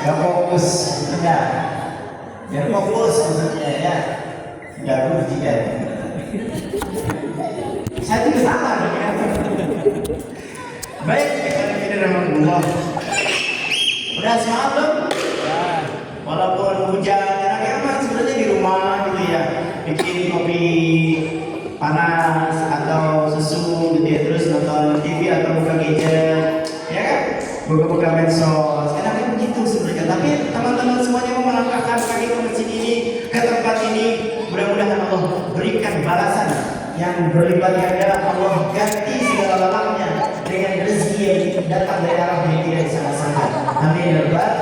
nggak fokus, ya, biar fokus maksudnya ya, gaduh juga. Saya tidak salah, ya. Baik, kita rahmatullah. Udah semangat belum? Walaupun hujan, enak sebenarnya di rumah gitu ya, bikin kopi panas atau susu gitu ya, terus nonton TV atau buka gadget, ya kan? Buka-buka medsos, enaknya begitu sebenarnya. Tapi teman-teman semuanya mau melangkahkan kaki ke masjid ini, ke tempat ini, mudah-mudahan Allah berikan balasan yang berlipat ganda. Allah ganti segala lalangnya dengan rezeki yang datang dari arah yang tidak disangka-sangka. Amin ya rabbal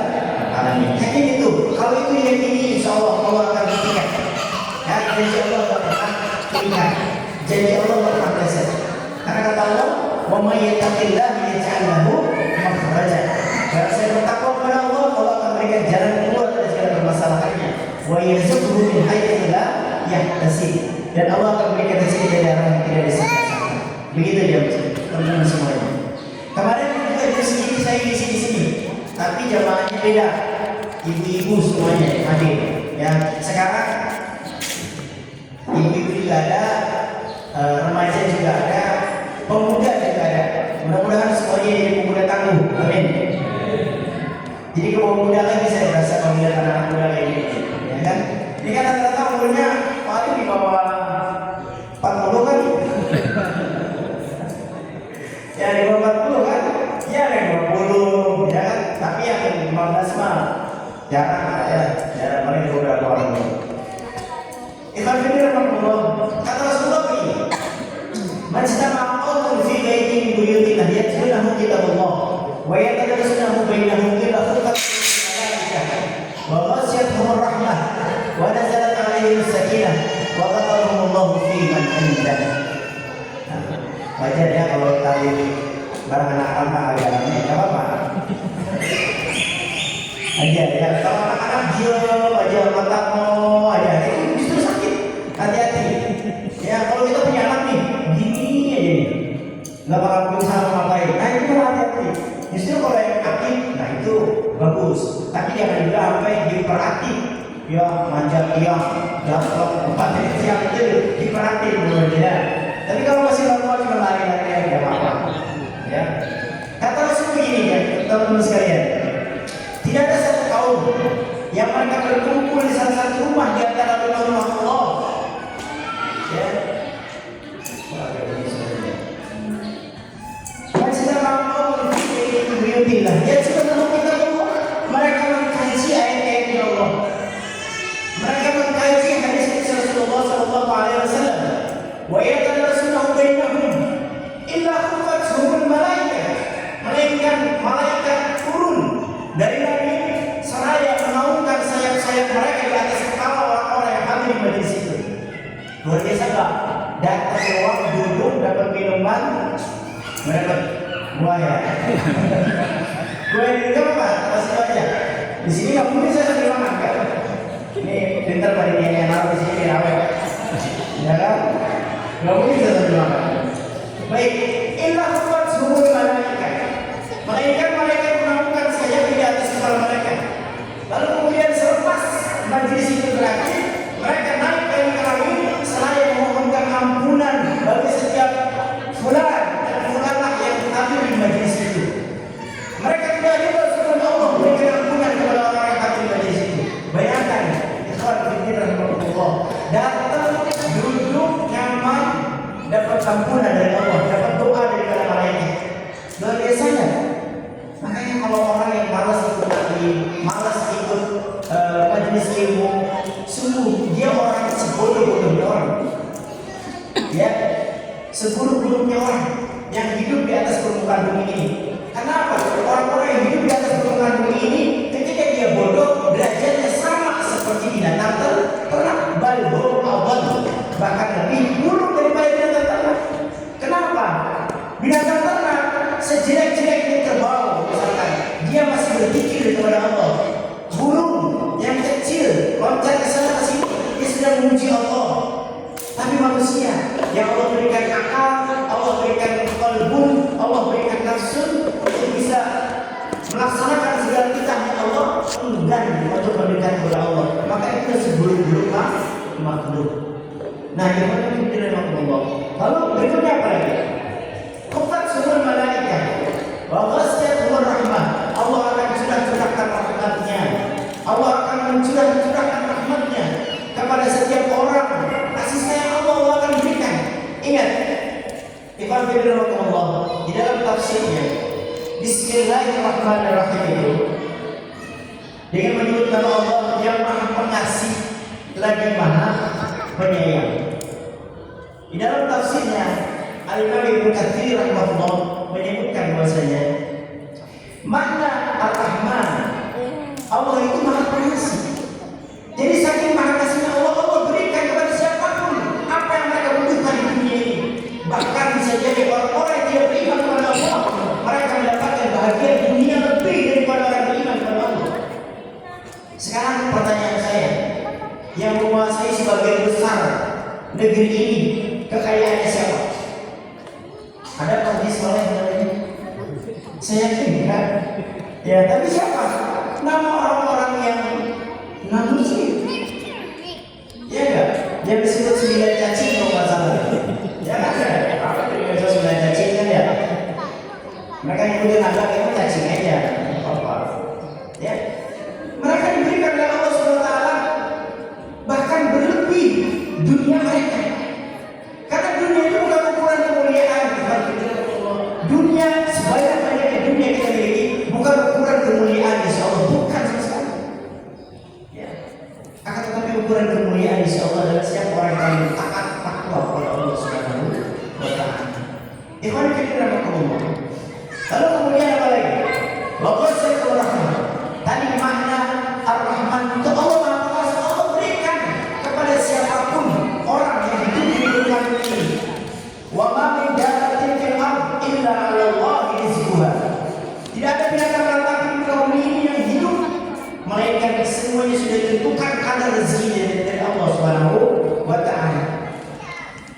alamin. Yakin itu, kalau itu yakini, insya Allah Allah akan berikan. Ya, janji Allah tidak pernah tinggal, janji Allah tidak pernah meleset. Karena kata Allah, wa may yattaqillaha yaj'al lahu makhraja. Kalau saya bertakwa kepada Allah, Allah akan berikan jalan keluar dari segala permasalahannya. Wa yarzuqhu min haitsu la yahtasib. Dan Allah akan berikan rezeki dari arah yang tidak disangka-sangka. Begitu ya, teman-teman semuanya. Kemarin juga di sini, saya di sini, tapi jamaahnya beda. Ibu-ibu semuanya hadir. Ya, sekarang ibu-ibu juga ada, remaja juga ada, pemuda juga ada. Mudah-mudahan semuanya jadi pemuda tangguh. Amin. Jadi kalau pemuda lagi saya berasa kalau melihat anak muda kayak gini, ya kan? Ini kan rata-rata umurnya paling di bawah 40 kan? Ya di bawah 40 kan? Ya ada yang 20, ya kan? Tapi yang 15 mah jarang ya, jarang paling beberapa orang. Ikhwan fillah rahmatullah. Kata Rasulullah begini, "Majtama'a qaumun fi baitin min buyutillah yatluna kitabullah wa yatadarasunahu bainahum illa khulqat malaikah wa ghasyiyatuhum rahmah wa nazalat 'alaihim sakinah wa ghafarahumullahu fi man 'indah." Wajar ya kalau tadi barang anak-anak agak aneh, enggak apa-apa. Aja ya, kalau anak-anak diam aja, matamu aja, itu justru sakit. Hati-hati. Ya, kalau kita punya anak nih, gini aja nih, nggak bakal berusaha ngapain. Nah itu hati-hati. Justru kalau yang aktif, nah itu bagus. Tapi jangan juga sampai hiperaktif. Ya, manjat tiang, jatuh, empat siang itu hiperaktif benar-benar. Tapi kalau masih normal cuma lari-lari ya nggak apa-apa. Ya, kata Rasul begini ya, teman-teman sekalian. Tidak ada satu kaum yang mereka berkumpul di salah satu rumah di antara rumah Allah. Ya. Macam kaum itu buyutillah. Ya sebenarnya kita Allah. Mereka mengkaji ayat-ayat Allah. Mereka mengkaji hadis Rasulullah sallallahu alaihi wasallam. Wa yatadarasunahu bainahum illa khafathumul malaikah. Malaikat turun dari langit seraya menaungkan sayap-sayap mereka di atas kepala orang-orang yang hadir di majelis itu. Luar biasa enggak? Datang doang, duduk, dapat minuman, mendapat buah ya. Buah ini apa? Kasih aja. Di sini nggak mungkin saya sambil makan kan? Ini pintar pada dia yang naruh di sini rawe. Ya kan? Nggak mungkin saya sambil makan. Baik, illa khafathumul malaikah. Malaikat menaungkan sayap di atas kepala mereka. Lalu kemudian selepas majelis itu berakhir, mereka naik ke langit seraya memohonkan ampunan bagi setiap fulan dan fulanah yang hadir di majelis itu. Mereka tidak ridho sebelum Allah memberikan ampunan kepada orang yang hadir di majelis itu. Bayangkan, ikhwan fillah rahmatullah, datang duduk nyaman, dapat ampunan dari Allah, dapat doa dari para malaikat. Luar biasanya. Makanya kalau orang yang malas ikut taklim, malas ikut majelis ilmu, sungguh dia orang yang sebodoh-bodohnya orang. Ya, seburuk-buruknya orang yang hidup di atas permukaan bumi ini. Kenapa? Orang-orang yang hidup di atas permukaan bumi ini, ketika dia bodoh, derajatnya sama seperti binatang ternak, balhum awal, bahkan lebih buruk daripada binatang ternak. Kenapa? Binatang ternak sejelek-jeleknya kerbau, misalkan dia masih berzikir kepada Allah. Burung yang kecil loncat ke sana ke sini, dia sedang memuji Allah. Tapi manusia yang Allah berikan akal, Allah berikan qalbun, Allah berikan nafsu untuk bisa melaksanakan segala titahnya Allah, Allah enggan untuk mendekat kepada Allah, maka itu sebelum-belum makhluk. Nah, yang mana kita Allah. Lalu berikutnya apa lagi? Kufat sumur malaikat. Wa ghasyatuhur rahmah. Allah akan curahkan rahmatnya. Allah akan mencurahkan rahmatnya kepada setiap orang. Kasih sayang Allah akan berikan. Ingat, Ikhwan fillah Allah di dalam tafsirnya Bismillahirrahmanirrahim itu dengan menyebut nama Allah yang Maha Pengasih lagi Maha Penyayang. Di dalam tafsirnya Al-Imam Ibnu Katsir rahimahullah menyebutkan bahwasanya makna Ar-Rahman, Allah itu Maha Pengasih. Jadi saking Maha Kasihnya Allah, Allah berikan kepada siapapun apa yang mereka butuhkan di dunia ini. Bahkan bisa jadi orang-orang yang tidak beriman kepada Allah, mereka mendapatkan bahagia di dunia lebih daripada orang beriman kepada Allah. Sekarang pertanyaan saya, yang menguasai sebagian besar negeri ini, kekayaannya siapa? Ada Pak Soleh namanya? Saya yakin kan? Ya, tapi siapa? Nama orang-orang yang muslim. Ya enggak? Yang disebut 9 cacing kalau nggak salah. Ya kan? Apa itu 9 cacing kan ya? Mereka ngikutin agak itu cacing aja. Apa? Ya. Mereka diberikan oleh Allah SWT bahkan berlebih dunia mereka. Karena dunia itu bukan ukuran kemuliaan. Dunia sebanyak-banyaknya dunia kita miliki bukan ukuran kemuliaan insya Allah, bukan sama sekali. Ya. Akan tetapi ukuran kemuliaan insya Allah adalah siapa orang yang taat takwa kepada Allah Subhanahu wa Ta'ala. Ikhwan fillah Allah. Lalu kemudian apa lagi? Waqasatul rahmah. Tadi makna Ar-Rahman itu Allah Maha Pengasih. Allah berikan kepada siapapun orang yang hidup di dunia ini. Wa ma min dabbatin fil ardh illa 'ala Allahi rizquha. Tidak ada binatang ternak di bumi ini yang hidup melainkan semuanya sudah ditentukan kadar rezekinya dari Allah Subhanahu wa Ta'ala.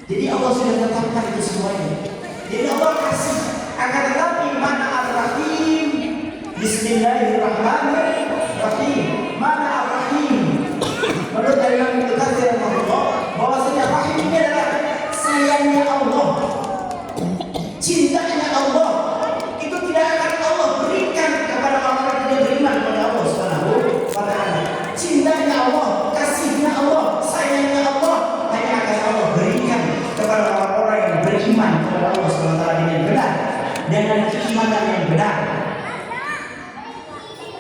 Jadi Allah sudah tetapkan itu semuanya. Jadi Allah kasih. Akan tetapi mana Ar-Rahim? Bismillahirrahmanirrahim. Mana Ar-Rahim? Menurut Imam Ibnu Katsir bahwasanya Rahim ini adalah sayangnya Allah, cintanya Allah. Itu tidak akan Allah berikan kepada orang yang tidak beriman kepada Allah Subhanahu wa Ta'ala. Cintanya Allah, kasihnya Allah, sayangnya Allah hanya akan Allah berikan kepada orang-orang yang beriman kepada Allah Subhanahu wa Ta'ala dengan benar, dengan keimanan yang benar.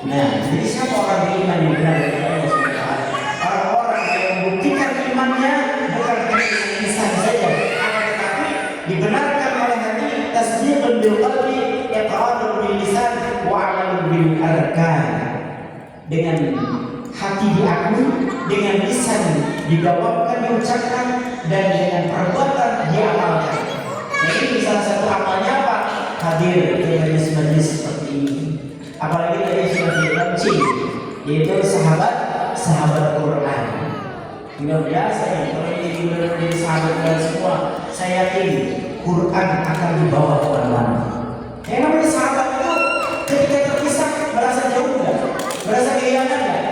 Nah, jadi siapa orang beriman yang benar kepada Allah Subhanahu wa Ta'ala? Orang-orang yang membuktikan imannya bukan dengan lisan saja, akan tetapi dibenarkan oleh hati, tasdiqun bil qalbi, iqrarun bil lisan, wa 'amalun bil arkan. Dengan hati diakui, dengan lisan dijawabkan, diucapkan, dan dengan perbuatan diamalkan. Jadi salah satu amalnya apa? Hadir di majlis-majlis seperti ini. Apalagi tadi sudah dilaunching, yaitu sahabat Quran. Luar biasa ya, kalau ini menjadi sahabat Quran semua, saya yakin Quran akan dibawa kemana-mana. Yang namanya sahabat itu ketika terpisah merasa jauh nggak? Merasa kehilangan nggak?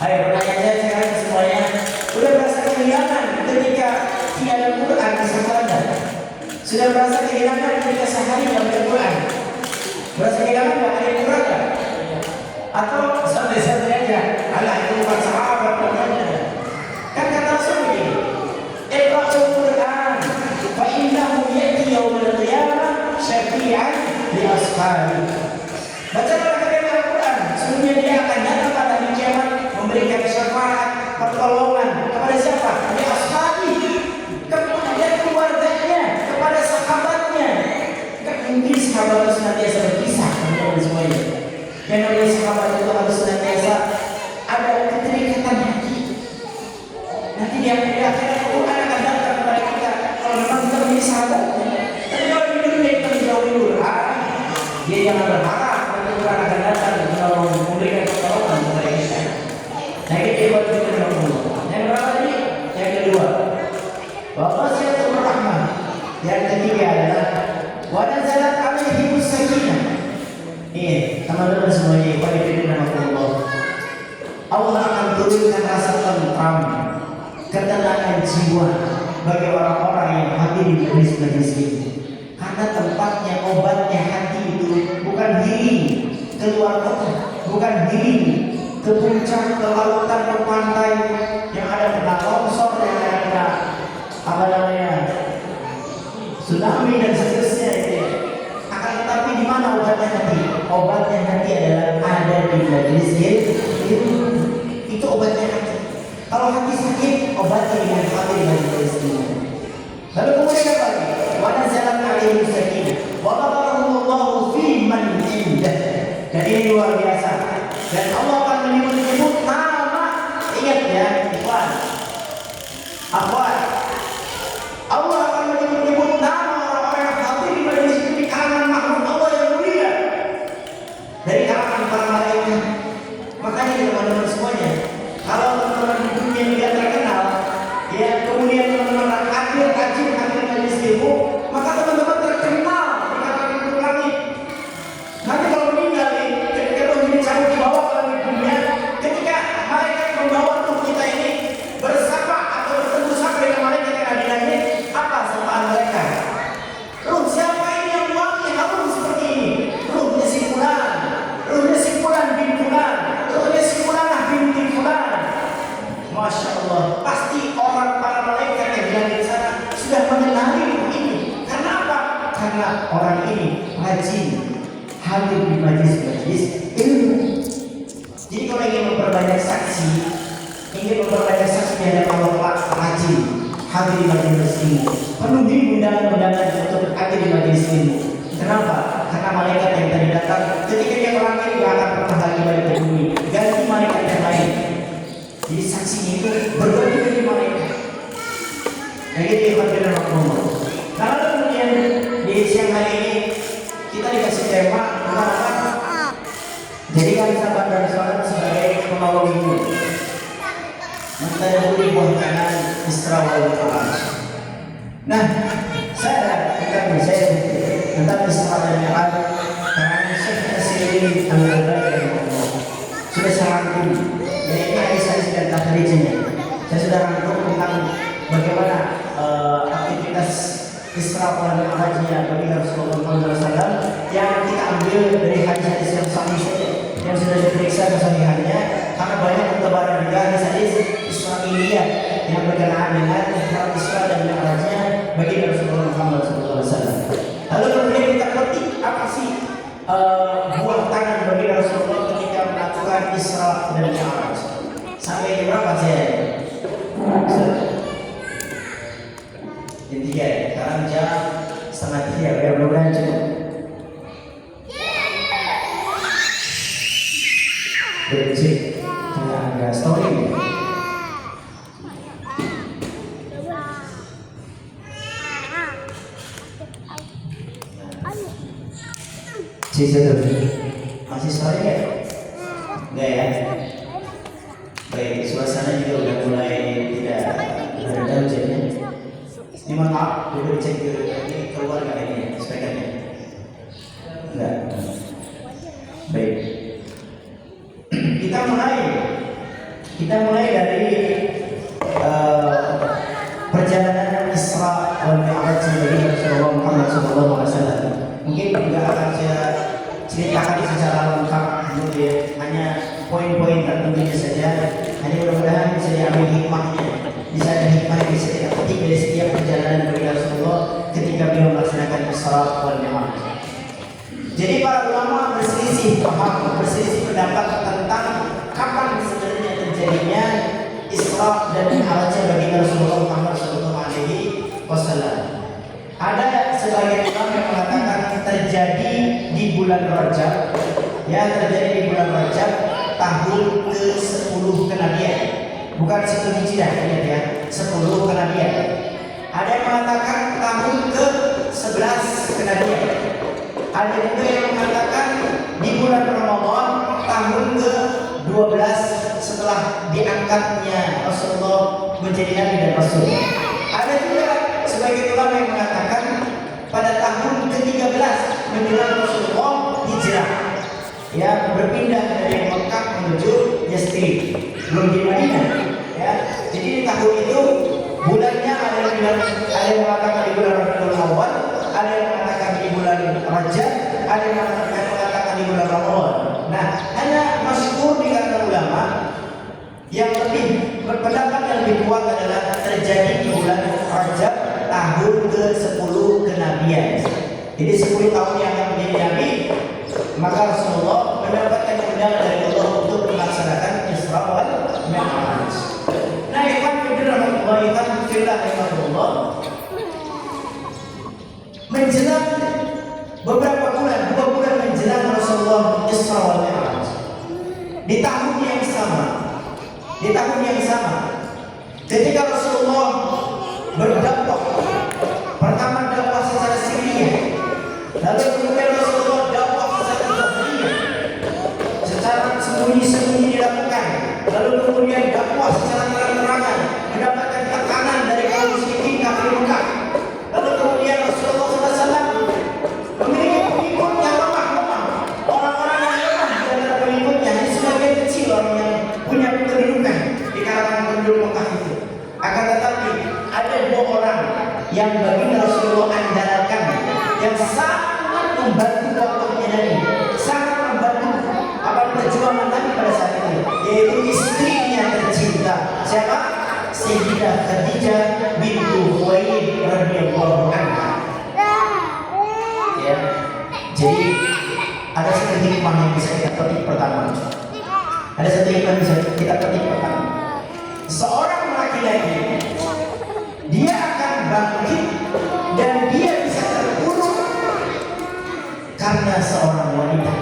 Ayo bertanya saya sekarang semuanya, udah merasa kehilangan ketika tidak ada Quran di sekolah Anda? Sudah merasa kehilangan ketika sehari tidak ada Quran? Merasa kehilangan nggak ada Quran nggak? Atau santai-santai aja? Alah itu bukan sahabat namanya. Kan kata Rasul begini, Iqra'ul Quran, fa innahu ya'ti yaumil qiyamah syafi'an li ashabi. Bacalah kalian Al-Quran, sesungguhnya dia akan datang pada hari kiamat memberikan syafaat, pertolongan kepada siapa? Li ashabi, kepada keluarganya, kepada sahabatnya. Kan mungkin sahabat itu senantiasa berpisah dengan semuanya. Yang namanya sahabat itu harus senantiasa ada keterikatan hati. Nanti di akhirat Al-Quran akan datang kepada kita kalau memang kita menjadi sahabatnya. Tapi kalau di dunia kita menjauhi Quran, dia jangan berharap Al-Quran akan datang kalau memberikan pertolongan kepada kita. Nah ini buat kita dulu. Yang berapa tadi? Yang kedua, waqasatul rahmah. Yang ketiga adalah wa nazalat alaihimus sakinah. Teman-teman semuanya, pada nama Allah. Allah akan turunkan rasa tentram, ketenangan jiwa bagi orang-orang yang hadir di majelis ini. Karena tempatnya, obatnya hati itu bukan diri keluar kota, bukan diri ke puncak, ke lautan, ke pantai yang ada kena longsor, yang ada kena apa namanya tsunami dan seterusnya itu. Akan tetapi di mana obatnya hati? Obatnya hati adalah ada di majelis ilmu. Itu obatnya hati. Kalau hati sakit, obatnya dengan hati di majelis ilmu. Lalu kemudian apa lagi? Wa nazalat alaihi sakinah wa qadarallahu fi man indah. Dan ini luar biasa. Dan Allah akan menyebut nama, ingat ya, ikhwan. Akhwat. Allah akan menyebut nama orang-orang yang hadir di majelis ini di kalangan makhluk Allah yang mulia. Dari kalangan para malaikat. Makanya teman-teman semuanya, kalau teman-teman di dunia tidak terkenal, ya kemudian teman-teman hadir majelis ilmu, maka teman-teman terkenal di kalangan penduduk langit. Nanti kalau meninggal nih, ketika menjadi cabut dibawa ke langit dunia, ketika malaikat membawa tubuh kita ini bersama atau bertemu sama dengan malaikat yang ada di langit, apa sapaan mereka? Ruh siapa ini yang wangi harum seperti ini? Ruhnya si fulan, ruhnya si fulan bin fulan, ruhnya si fulanah binti fulan. Masya Allah, pasti orang para malaikat yang di langit sana sudah mengenali ruh ini. Karena apa? Karena orang ini rajin hadir di majelis ilmu. Jadi kalau ingin memperbanyak saksi, ingin memperbanyak saksi di hadapan Allah, rajin hadir di majelis ilmu. Penuhi undangan-undangan untuk hadir di majelis ilmu. Kenapa? Karena malaikat yang tadi datang, ketika dia melangkah dia akan pernah lagi balik ke bumi, ganti malaikat yang lain. Jadi saksinya itu berbeda dari malaikat. Nah itu yang berbeda makhluk. Nah lalu kemudian di siang hari ini kita dikasih tema tentang apa? Jadikan sahabat dan sahabat sebagai pengawal hidup. Mentadaburi buah kanan Isra wal Mi'raj. Nah, saya tentang Isra dan Mi'raj karena Syekh Nasruddin Al-Albani sudah saya rangkum. Jadi ini hadis-hadis dan tahrijnya. Saya sudah rangkum tentang bagaimana aktivitas Isra wal Mi'rajnya bagi Rasulullah SAW yang kita ambil dari hadis-hadis yang sahih saja, yang sudah diperiksa kesahihannya, karena banyak pentebaran juga hadis-hadis Israiliyah yang berkenaan dengan Isra dan Mi'rajnya bagi Rasulullah SAW. Lalu kemudian kita petik apa sih buah tangan bagi Rasulullah ketika melakukan Isra dan Mi'raj. Sampai di berapa saya? Jam 3 ya, sekarang jam setengah 3, biar mudah-mudahan cukup. Bercik, ada story. Satu masih story ya? Enggak ya? Baik, suasana juga udah mulai tidak ada hujannya. Ini mohon maaf, dulu cek dulu ini keluar nggak ini speakernya? Enggak. Baik. Kita mulai dari perjalanan Isra wal Mi'raj dari Rasulullah Muhammad SAW. Mungkin tidak akan saya ceritakan secara lengkap, hanya poin-poin tertentunya saja. Hanya mudah-mudahan bisa diambil hikmahnya, bisa ada hikmah yang bisa kita petik dari setiap perjalanan dari Rasulullah ketika beliau melaksanakan Isra wal Mi'raj. Jadi para ulama berselisih paham, berselisih pendapat tentang kapan sebenarnya terjadinya Isra dan Mi'raj bagi Rasulullah Muhammad SAW. Ada sebagian ulama yang mengatakan terjadi di bulan Rajab, ya terjadi di bulan Rajab tahun ke-10 kenabian, bukan 10 Hijriah ya, 10 kenabian. Ada yang mengatakan tahun ke-11 kenabian. Ada juga yang mengatakan di bulan Ramadan tahun ke-12 setelah diangkatnya Rasulullah menjadi Nabi dan Rasul. Ada juga sebagian ulama yang mengatakan pada tahun ke-13 menjelang Rasulullah hijrah, ya berpindah dari Mekah menuju Yastrib, belum di Madinah. Ya, jadi di tahun itu bulannya ada yang mengatakan di bulan Rabiul Awal, ada yang mengatakan di bulan Rajab, ada yang mengatakan di bulan Ramadan. Nah, hanya masyhur di kalangan ulama yang lebih berpendapat yang lebih kuat adalah terjadi di bulan Rajab tahun ke-10 kenabian. Jadi 10 tahun yang akan menjadi nabi, maka Rasulullah mendapatkan undangan dari Allah untuk melaksanakan Isra wal Mi'raj. Nah, ikhwan fillah rahimahullah, menjelang beberapa bulan, 2 bulan menjelang Rasulullah Isra wal Mi'raj, di tahun yang sama, ketika Rasulullah berdakwah, pertama dakwah secara sirriyah, lalu kemudian Rasulullah dakwah secara zahiriyah, secara sembunyi-sembunyi dilakukan, lalu kemudian dakwah secara terang-terangan, mendapatkan tekanan dari kaum musyrikin kafir Mekah, lalu kemudian Rasulullah SAW memiliki pengikut yang lemah, orang-orang yang lemah di antara pengikutnya, hanya sebagian kecil orang yang punya kedudukan di kalangan penduduk Mekah itu. Akan tetapi ada 2 orang yang baginda Rasulullah andalkan, yang sangat membantu dakwahnya Nabi, sangat membantu perjuangan Nabi pada saat itu, yaitu istrinya tercinta. Siapa? Sayyidah Khadijah bintu Khuwailid radhiyallahu anha. Ya. Jadi ada satu hikmah yang bisa kita petik pertama. Ada satu hikmah yang bisa kita petik pertama. Seorang laki-laki, dia akan bangkit dan dia bisa terbunuh karena seorang wanita.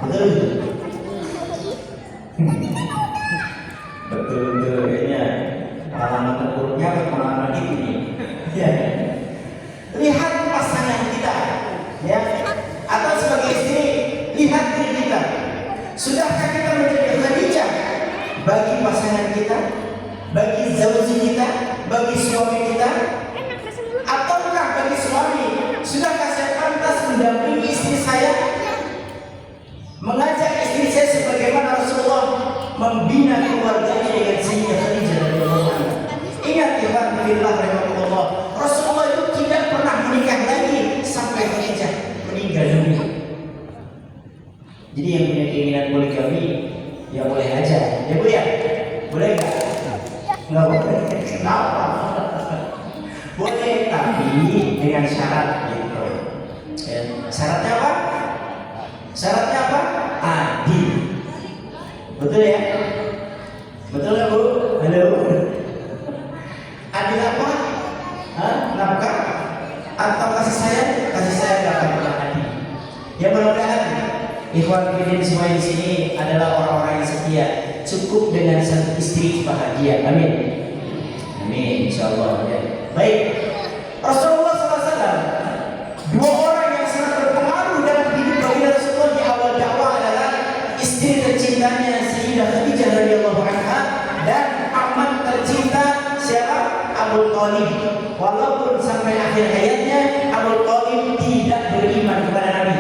Betul? Betul kayaknya pengalaman terburuknya pengalaman ini. Ya. Lihat pasangan kita, ya, atau sebagai istri, lihat diri kita. Sudahkah kita menjadi Khadijah bagi pasangan kita, bagi zauji kita, bagi suami kita? Ataukah bagi suami, sudahkah saya pantas mendampingi istri saya, mengajak istri saya sebagaimana Rasulullah membina keluarganya dengan Sayyidah Khadijah radhiyallahu anha? Ingat, ikhwan fillah rahimahullah, Rasulullah itu tidak pernah menikah lagi sampai Khadijah meninggal dunia. Jadi yang punya keinginan poligami ya boleh aja, ya Bu ya? Boleh nggak? Nggak boleh. Kenapa? Boleh, tapi dengan syarat gitu. Ya. Syaratnya apa? Syaratnya apa? Adil. Betul ya? Betul nggak Bu? Halo? Adil apa? Nafkah atau kasih sayang? Kasih sayang nggak akan pernah adil. Ya, mudah-mudahan ikhwan fillah semua di sini adalah orang-orang yang setia, cukup dengan satu istri bahagia. Amin. Amin, insyaallah ya. Baik. Rasulullah SAW, 2 orang yang sangat berpengaruh dalam hidup baginda Rasulullah di awal dakwah adalah istri tercintanya Sayyidah Khadijah radhiyallahu anha dan aman tercinta siapa? Abu Thalib. Walaupun sampai akhir hayatnya Abu Thalib tidak beriman kepada Nabi.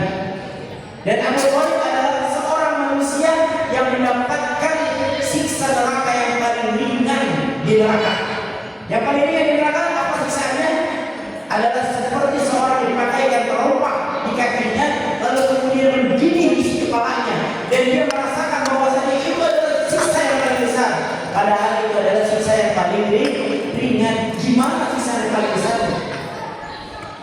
Dan Abu Thalib adalah seorang manusia yang mendapatkan siksa neraka yang paling ringan di neraka. Yang paling ringan di neraka apa siksaannya? Adalah seperti seorang yang dipakaikan teropak di kakinya, lalu kemudian mendidih di kepalanya, dan dia merasakan bahwasanya itu adalah siksa yang paling besar. Padahal itu adalah siksa yang paling ringan. Gimana siksa yang paling besar?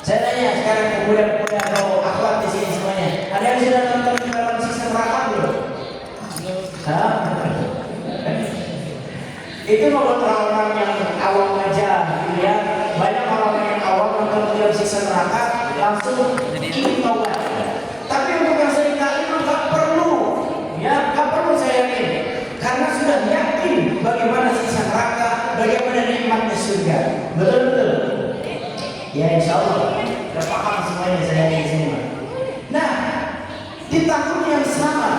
Saya tanya sekarang pemuda-pemuda atau akhwat di sini semuanya, ada yang sudah nonton film siksa neraka belum? Itu buat orang-orang yang awam aja, gitu ya. Banyak orang-orang yang awam nonton film siksa neraka langsung ingin taubat. Tapi untuk yang seringkali itu nggak perlu, ya nggak perlu saya yakin, karena sudah yakin bagaimana siksa neraka, bagaimana nikmatnya surga. Betul-betul. Ya, insya Allah sudah paham semuanya saya di sini. Nah, di tahun yang sama,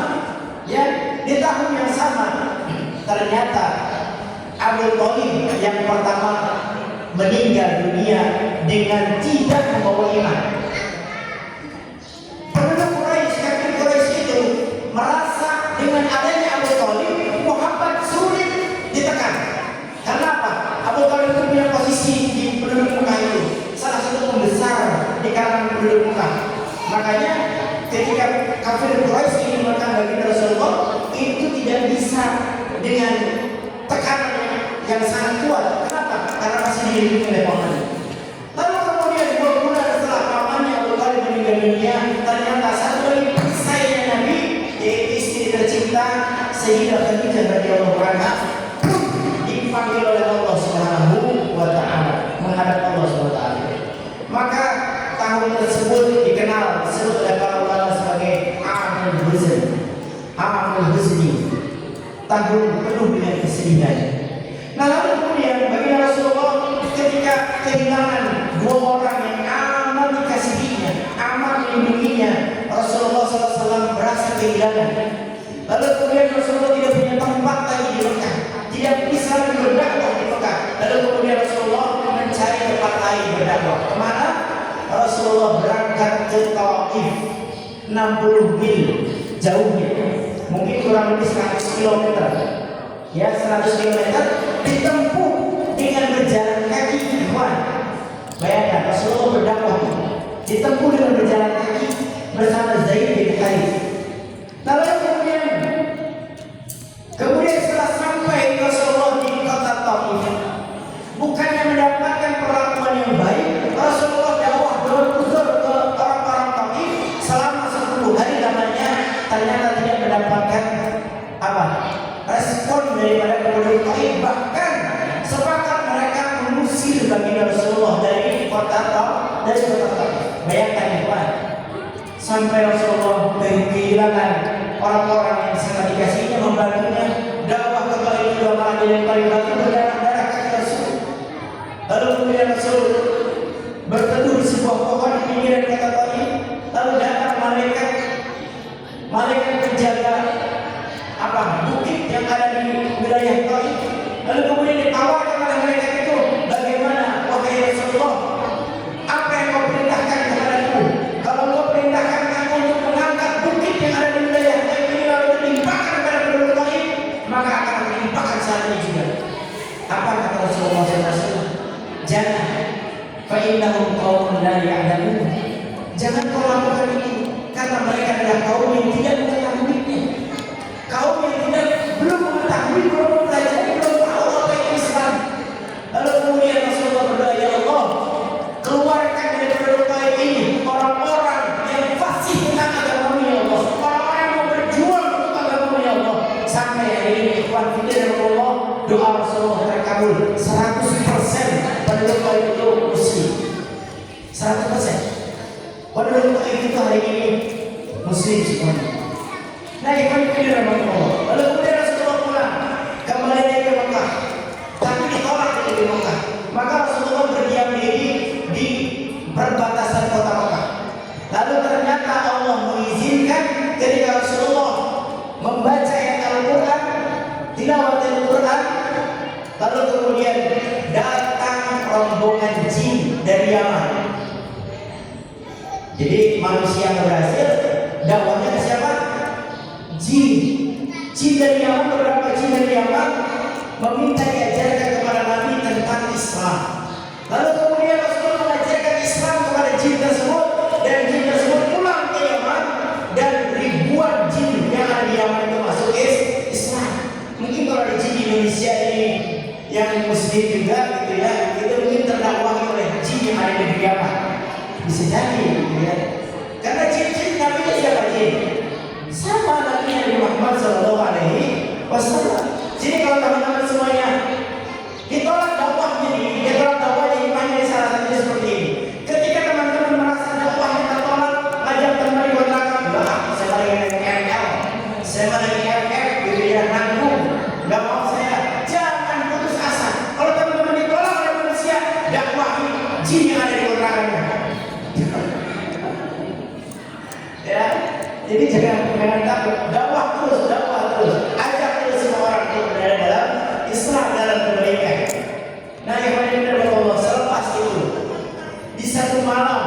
ya, di tahun yang sama ternyata Abu Thalib yang pertama meninggal dunia dengan tidak membawa iman. Penduduk Quraisy, kafir Quraisy itu merasa dengan ketika kafir Quraisy ingin makan baginda Rasulullah, itu tidak bisa dengan tekanan yang sangat kuat. Kenapa? Karena masih dilindungi oleh pamannya. Lalu kemudian 2 bulan setelah pamannya Abu Thalib meninggal dunia, ternyata satu lagi perisainya Nabi, yaitu istri tercinta Sayyidah Khadijah radhiyallahu anha, dipanggil oleh Allah Subhanahu wa taala, menghadap Allah Subhanahu wa taala. Maka tahun tersebut dikenal disebut oleh para ulama sebagai Amul Huzn. Amul Huzni, tahun penuh dengan kesedihan. Nah, lalu kemudian bagi Rasulullah ketika kehilangan 2 orang yang amat dikasihinya, amat melindunginya, Rasulullah SAW merasa kehilangan. Lalu kemudian Rasulullah tidak punya tempat lagi di Mekah, tidak bisa berdakwah di Mekah. Lalu kemudian Rasulullah mencari tempat lain berdakwah. Kemana? Rasulullah berangkat ke Taif, 60 mil jauhnya, mungkin kurang lebih 100 km. Ya, 100 km ditempuh dengan berjalan kaki. Bayangkan Rasulullah berdakwah ditempuh dengan berjalan kaki bersama Zaid bin Harith. Lalu kemudian setelah sampai Rasulullah di kota Taif, bukannya mendapatkan perlakuan yang baik, Rasulullah dakwah beruzur ke orang-orang Taif selama 10 hari lamanya, ternyata tidak mendapatkan respon daripada penduduk Taif. Bahkan sepakat mereka mengusir baginda Rasulullah dari kota Taif. Bayangkan Pak, sampai Rasulullah kehilangan orang-orang yang sangat dikasihnya, membantunya dakwah ke Taif, juga malah dilempari batu berdarah-darah kaki Rasul. Lalu kemudian Rasul berteduh di sebuah pohon di pinggiran kota Taif. Lalu datang malaikat penjaga bukit yang ada di wilayah Taif. Lalu kemudian ditawarkan oleh mereka itu, bagaimana wahai Rasulullah, apa yang kau perintahkan kepadaku? Kalau kau perintahkan aku untuk mengangkat bukit yang ada di wilayah Taif ini lalu dilimpahkan kepada penduduk Taif, maka akan dilimpahkan saat ini juga. Apa kata Rasulullah SAW? Jangan, fa innahum qaumun la ya'lamun. Jangan kau lakukan itu, karena mereka adalah kaum yang tidak mengetahuinya. Kaum yang belum mengetahui, belum mempelajari, belum tahu apa itu Islam. Lalu kemudian Rasulullah berdoa, ya Allah, keluarkan dari penduduk Taif ini orang-orang yang fasih tentang agama ya Allah, orang-orang yang mau berjuang untuk agama ya Allah. Sampai hari ini ikhwan fillah Allah, doa Rasulullah terkabul. 100% penduduk Taif itu muslim. 100% penduduk Taif itu hari ini muslim semuanya. Nah, ikhwan fillah Allah. Lalu kemudian Rasulullah pulang kembali lagi ke Mekah, tapi ditolak di Mekah. Maka Rasulullah berdiam diri di perbatasan kota Mekah. Lalu ternyata Allah mengizinkan ketika Rasulullah membaca ayat Al-Quran, tilawat Al-Quran, lalu kemudian datang rombongan jin dari Yaman. Jadi manusia berhasil, dakwahnya ke siapa? Jin dari Yaman, beberapa jin dari Yaman meminta diajarkan kepada Nabi tentang Islam. Lalu kemudian Rasulullah mengajarkan Islam kepada jin tersebut, dan jin tersebut pulang ke Yaman, dan ribuan jin yang ada di Yaman itu masuk Islam. Mungkin kalau ada jin di Indonesia ini yang muslim juga gitu ya, itu mungkin terdakwahi oleh jin yang ada di Yaman. Bisa jadi gitu ya. Karena jin-jin Nabi itu siapa jin? Sama Nabi Muhammad SAW. Jadi kalau teman-teman semuanya ditolak dakwahnya ini, ditolak dakwahnya imannya di salah satunya seperti ini. Ketika teman-teman merasa dakwahnya tertolak, ajak teman di kontrakan, saya lagi ML, saya lagi FF, gitu ya, nanggung, nggak mau saya. Jangan putus asa. Kalau teman-teman ditolak oleh manusia, dakwahi jin yang ada di kontrakannya. Ya. Jadi jangan takut, dakwah terus, ajak terus semua orang untuk berada dalam Islam, dalam kebaikan. Nah, yang benar Allah, selepas itu di satu malam,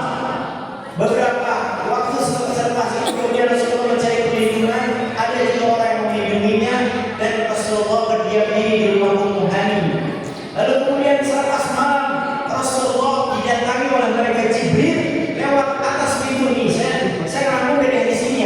beberapa waktu selepas itu kemudian Rasulullah mencari perlindungan, ada juga orang yang melindunginya, dan Rasulullah berdiam diri di rumah Ummu Hani. Lalu kemudian selepas malam Rasulullah didatangi oleh malaikat Jibril lewat atas pintu ini. Saya ngomong dari sini ya.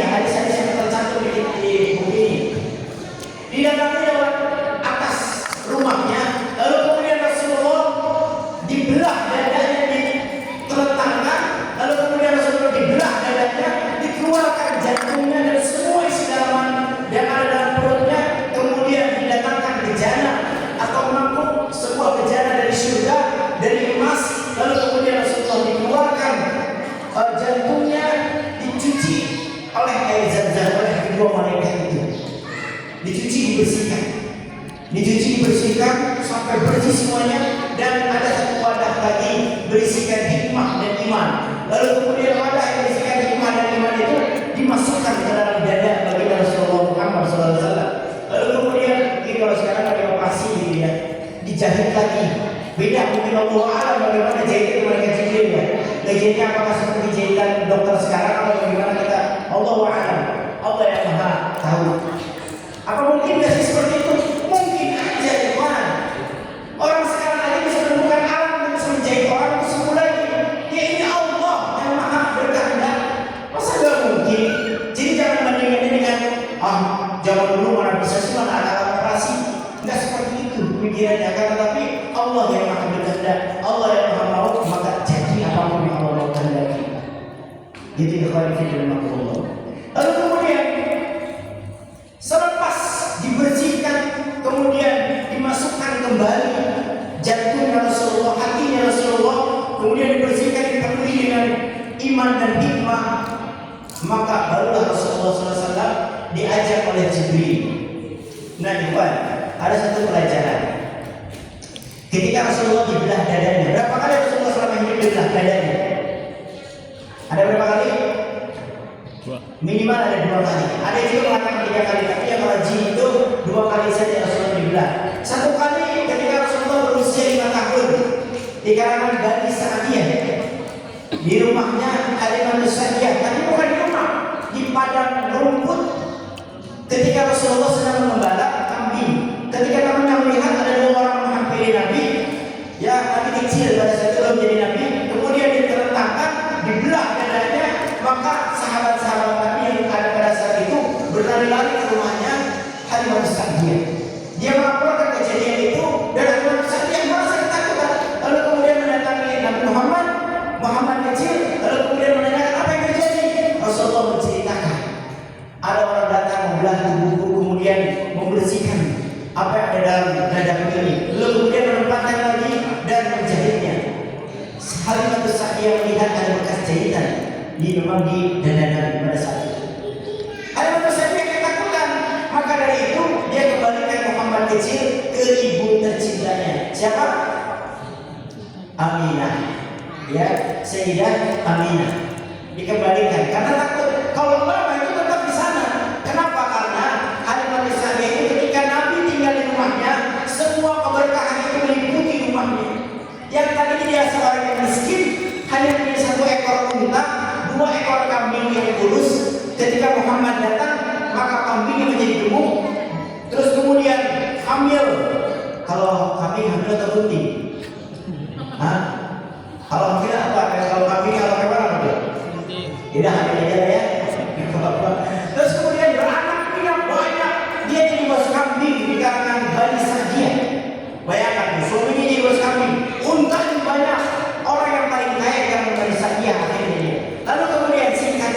dua malaikat itu. Dicuci dibersihkan sampai bersih semuanya, dan ada satu wadah lagi berisikan hikmah dan iman. Lalu kemudian wadah yang berisikan hikmah dan iman itu dimasukkan ke dalam dada baginda Rasulullah Muhammad SAW. Lalu kemudian ini kalau sekarang ada operasi gitu ya, dijahit lagi. Beda mungkin Allah alam bagaimana jahitan mereka Jibril ya. Jahitannya apakah seperti jahitan dokter sekarang atau bagaimana, kita Allah alam. Allah yang maha tahu. Apa mungkin masih seperti itu? Mungkin aja Tuhan. Orang sekarang aja bisa menemukan alam yang bisa menjahit orang itu sembuh lagi. Ya ini Allah yang maha berkehendak. Masa gak mungkin? Jadi jangan bandingkan dengan zaman dulu mana bisa sih, mana ada operasi. Enggak seperti itu pikirannya, karena tapi Allah yang maha berkehendak, Allah yang maha mau, maka jadi apapun yang Allah mau kehendaki. Gitu ya Allah. Lalu kemudian selepas dibersihkan, kemudian dimasukkan kembali jantungnya Rasulullah, hatinya Rasulullah, kemudian dibersihkan, dipenuhi dengan iman dan hikmah, maka barulah Rasulullah SAW diajak oleh Jibril. Nah, Ikhwan, ada satu pelajaran. Ketika Rasulullah dibelah dadanya, berapa kali Rasulullah selama hidup dibelah dadanya? Ada berapa kali? Minimal ada 2 kali. Ada juga mengatakan 3 kali, tapi yang rajin itu 2 kali saja Rasulullah dibelah. 1 kali ketika Rasulullah berusia 5 tahun di kalangan Bani Sa'diyah, di rumahnya Halimah Sa'diyah, tapi bukan di rumah, di padang rumput. Ketika Rasulullah sedang mengembala kambing, ketika temannya melihat ada 2 orang menghampiri Nabi, ya Nabi kecil pada saat itu belum jadi Nabi, kemudian diterentangkan, dibelah dadanya, maka sahabat-sahabat Nabi yang ada pada saat itu berlari-lari ke rumahnya Halimah Sa'diyah. Dia melaporkan kejadian itu, dan Halimah Sa'diyah merasa ketakutan. Lalu kemudian mendatangi Nabi Muhammad kecil, lalu kemudian menanyakan apa yang terjadi. Rasulullah menceritakan ada orang datang membelah tubuhku, kemudian membersihkan apa yang ada dalam dadaku ini, lalu kemudian menempatkan lagi dan menjahitnya. Halimah Sa'diyah melihat ada bekas jahitan memang di dada pada saat itu. Halimah Sa'diyah ketakutan, maka dari itu dia kembalikan Muhammad kecil ke ibu tercintanya. Siapa? Aminah. Ya, Sayyidah Aminah. Dikembalikan karena takut kalau mama itu tetap di sana. Kenapa? Karena Halimah Sa'diyah itu ketika Nabi tinggal di rumahnya, semua keberkahan itu meliputi rumahnya. Yang tadi dia seorang yang miskin, hanya punya 1 ekor unta, 2 ekor kambing yang kurus. Ketika Muhammad datang, maka kambingnya menjadi gemuk. Terus kemudian hamil. Kalau kambing hamil atau bunting? Kalau hamil apa? Kalau kambing kalau hewan apa? Tidak, hamil aja ya. Terus kemudian beranak banyak. Dia jadi bos kambing di kalangan Bani Sa'diyah. Bayangkan, suaminya jadi bos kambing. Unta banyak. Orang yang paling kaya di kalangan Bani Sa'diyah akhirnya dia. Lalu kemudian singkat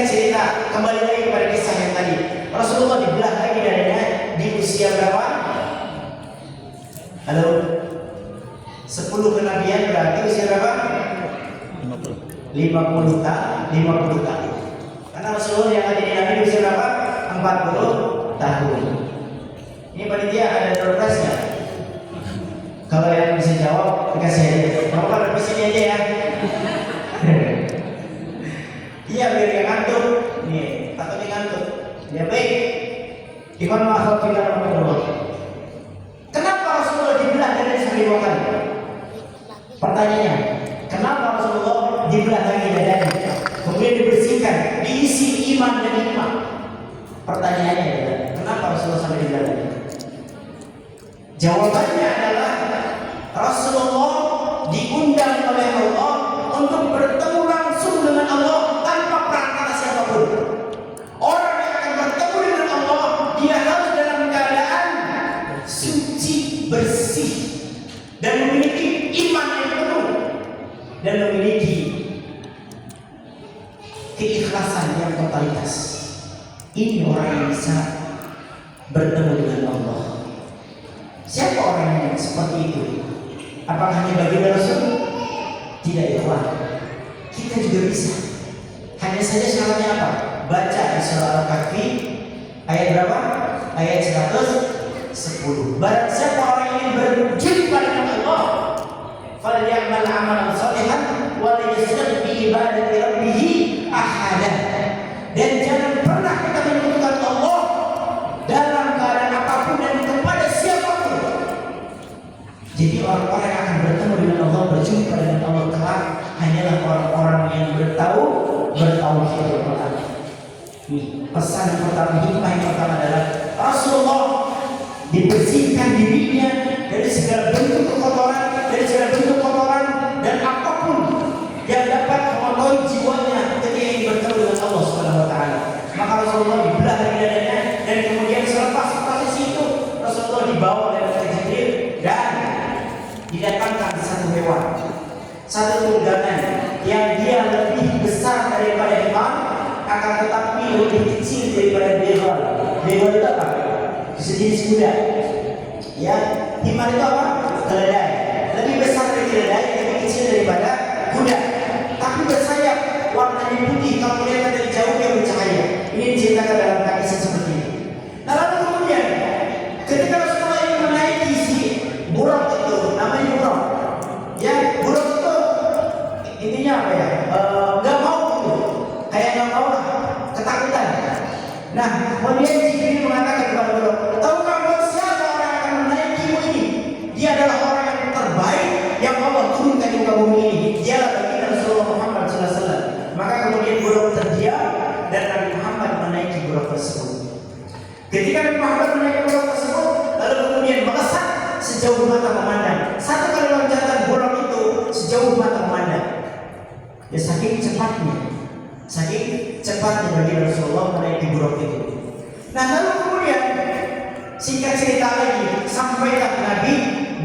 cerita, kembali lagi kepada kisah yang tadi. Rasulullah dibelah lagi dadanya di usia berapa? Halo? 10 kenabian berarti usia berapa? 50 kali. Karena Rasulullah yang ada di Nabi di usia berapa? 40 tahun. Ini panitia ada prioritas ya? Kalau yang bisa jawab dikasih aja. Mau pada sini aja ya. Iya, biar dia ngantuk. Nih, takutnya ngantuk. Ya baik. Iman maafkan kita Allah. Kenapa Rasulullah dibelah dari sampai 2 kali? Pertanyaannya, kenapa Rasulullah dibelah lagi dadanya? Kemudian dibersihkan, diisi iman dan hikmah. Pertanyaannya adalah, kenapa Rasulullah sampai dibelah lagi? Jawabannya adalah Rasulullah diundang oleh Allah untuk bertemu langsung dengan Allah tanpa perantara siapapun. Orang yang akan bertemu dengan Allah, dia harus dalam keadaan suci, bersih, dan memiliki iman yang penuh, dan memiliki keikhlasan yang totalitas. Ini orang yang bisa bertemu dengan Allah. Siapa orang yang seperti itu? Apakah hanya bagi Rasul? Tidak, ikhwan. Kita juga bisa. Hanya saja syaratnya apa? Baca di surah Al-Kahfi ayat berapa? Ayat 110. Barang siapa orang yang berjumpa dengan Allah, falyamal amalan shalihan wa la yusyrik bi ibadati rabbih ahada. Dan jangan pernah kita menyekutukan Allah dalam keadaan apapun dan kepada siapapun. Jadi orang-orang yang akan bertemu dengan Allah, berjumpa dengan Allah kelak hanyalah orang-orang yang bertauhid. Pesan yang pertama, hikmah yang pertama adalah Rasulullah dibersihkan dirinya dari segala bentuk kekotoran, dan apapun yang dapat mengotori jiwanya ketika ingin bertemu dengan Allah Subhanahu wa taala. Maka Rasulullah dibelah dari dadanya, dan kemudian selepas posisi itu Rasulullah dibawa oleh malaikat Jibril dan didatangkan satu hewan, satu tunggangan yang dia lebih besar daripada hewan, akan tetapi lebih kecil daripada begal. Begal itu apa? Sejenis kuda. Ya, himar itu apa? Keledai. Lebih besar dari keledai, lebih kecil daripada kuda. Tapi bersayap, warnanya putih. Kalau melihat dari jauh dia bercahaya. Ini diceritakan dalam hadis seperti ini. Nah, lalu kemudian ketika Rasulullah ingin menaiki si buruk itu, namanya buruk. Ya, buruk itu intinya apa ya? Nggak mau gitu. Kayak nggak mau lah, ketakutan. Nah, kemudian Jibril mengatakan kepada buruk, tahukah engkau siapa orang yang akan menaikimu ini? Dia adalah orang yang terbaik yang Allah turunkan di muka bumi ini. Dialah baginda Rasulullah Muhammad SAW. Maka kemudian buruk terdiam dan Nabi Muhammad menaiki buruk tersebut. Ketika Nabi Muhammad menaiki buruk tersebut, lalu kemudian melesat sejauh mata memandang. Satu kali loncatan buruk itu sejauh mata memandang. Ya, saking cepatnya bagi Rasulullah menaiki buruk itu. Nah, lalu kemudian singkat cerita lagi, sampailah Nabi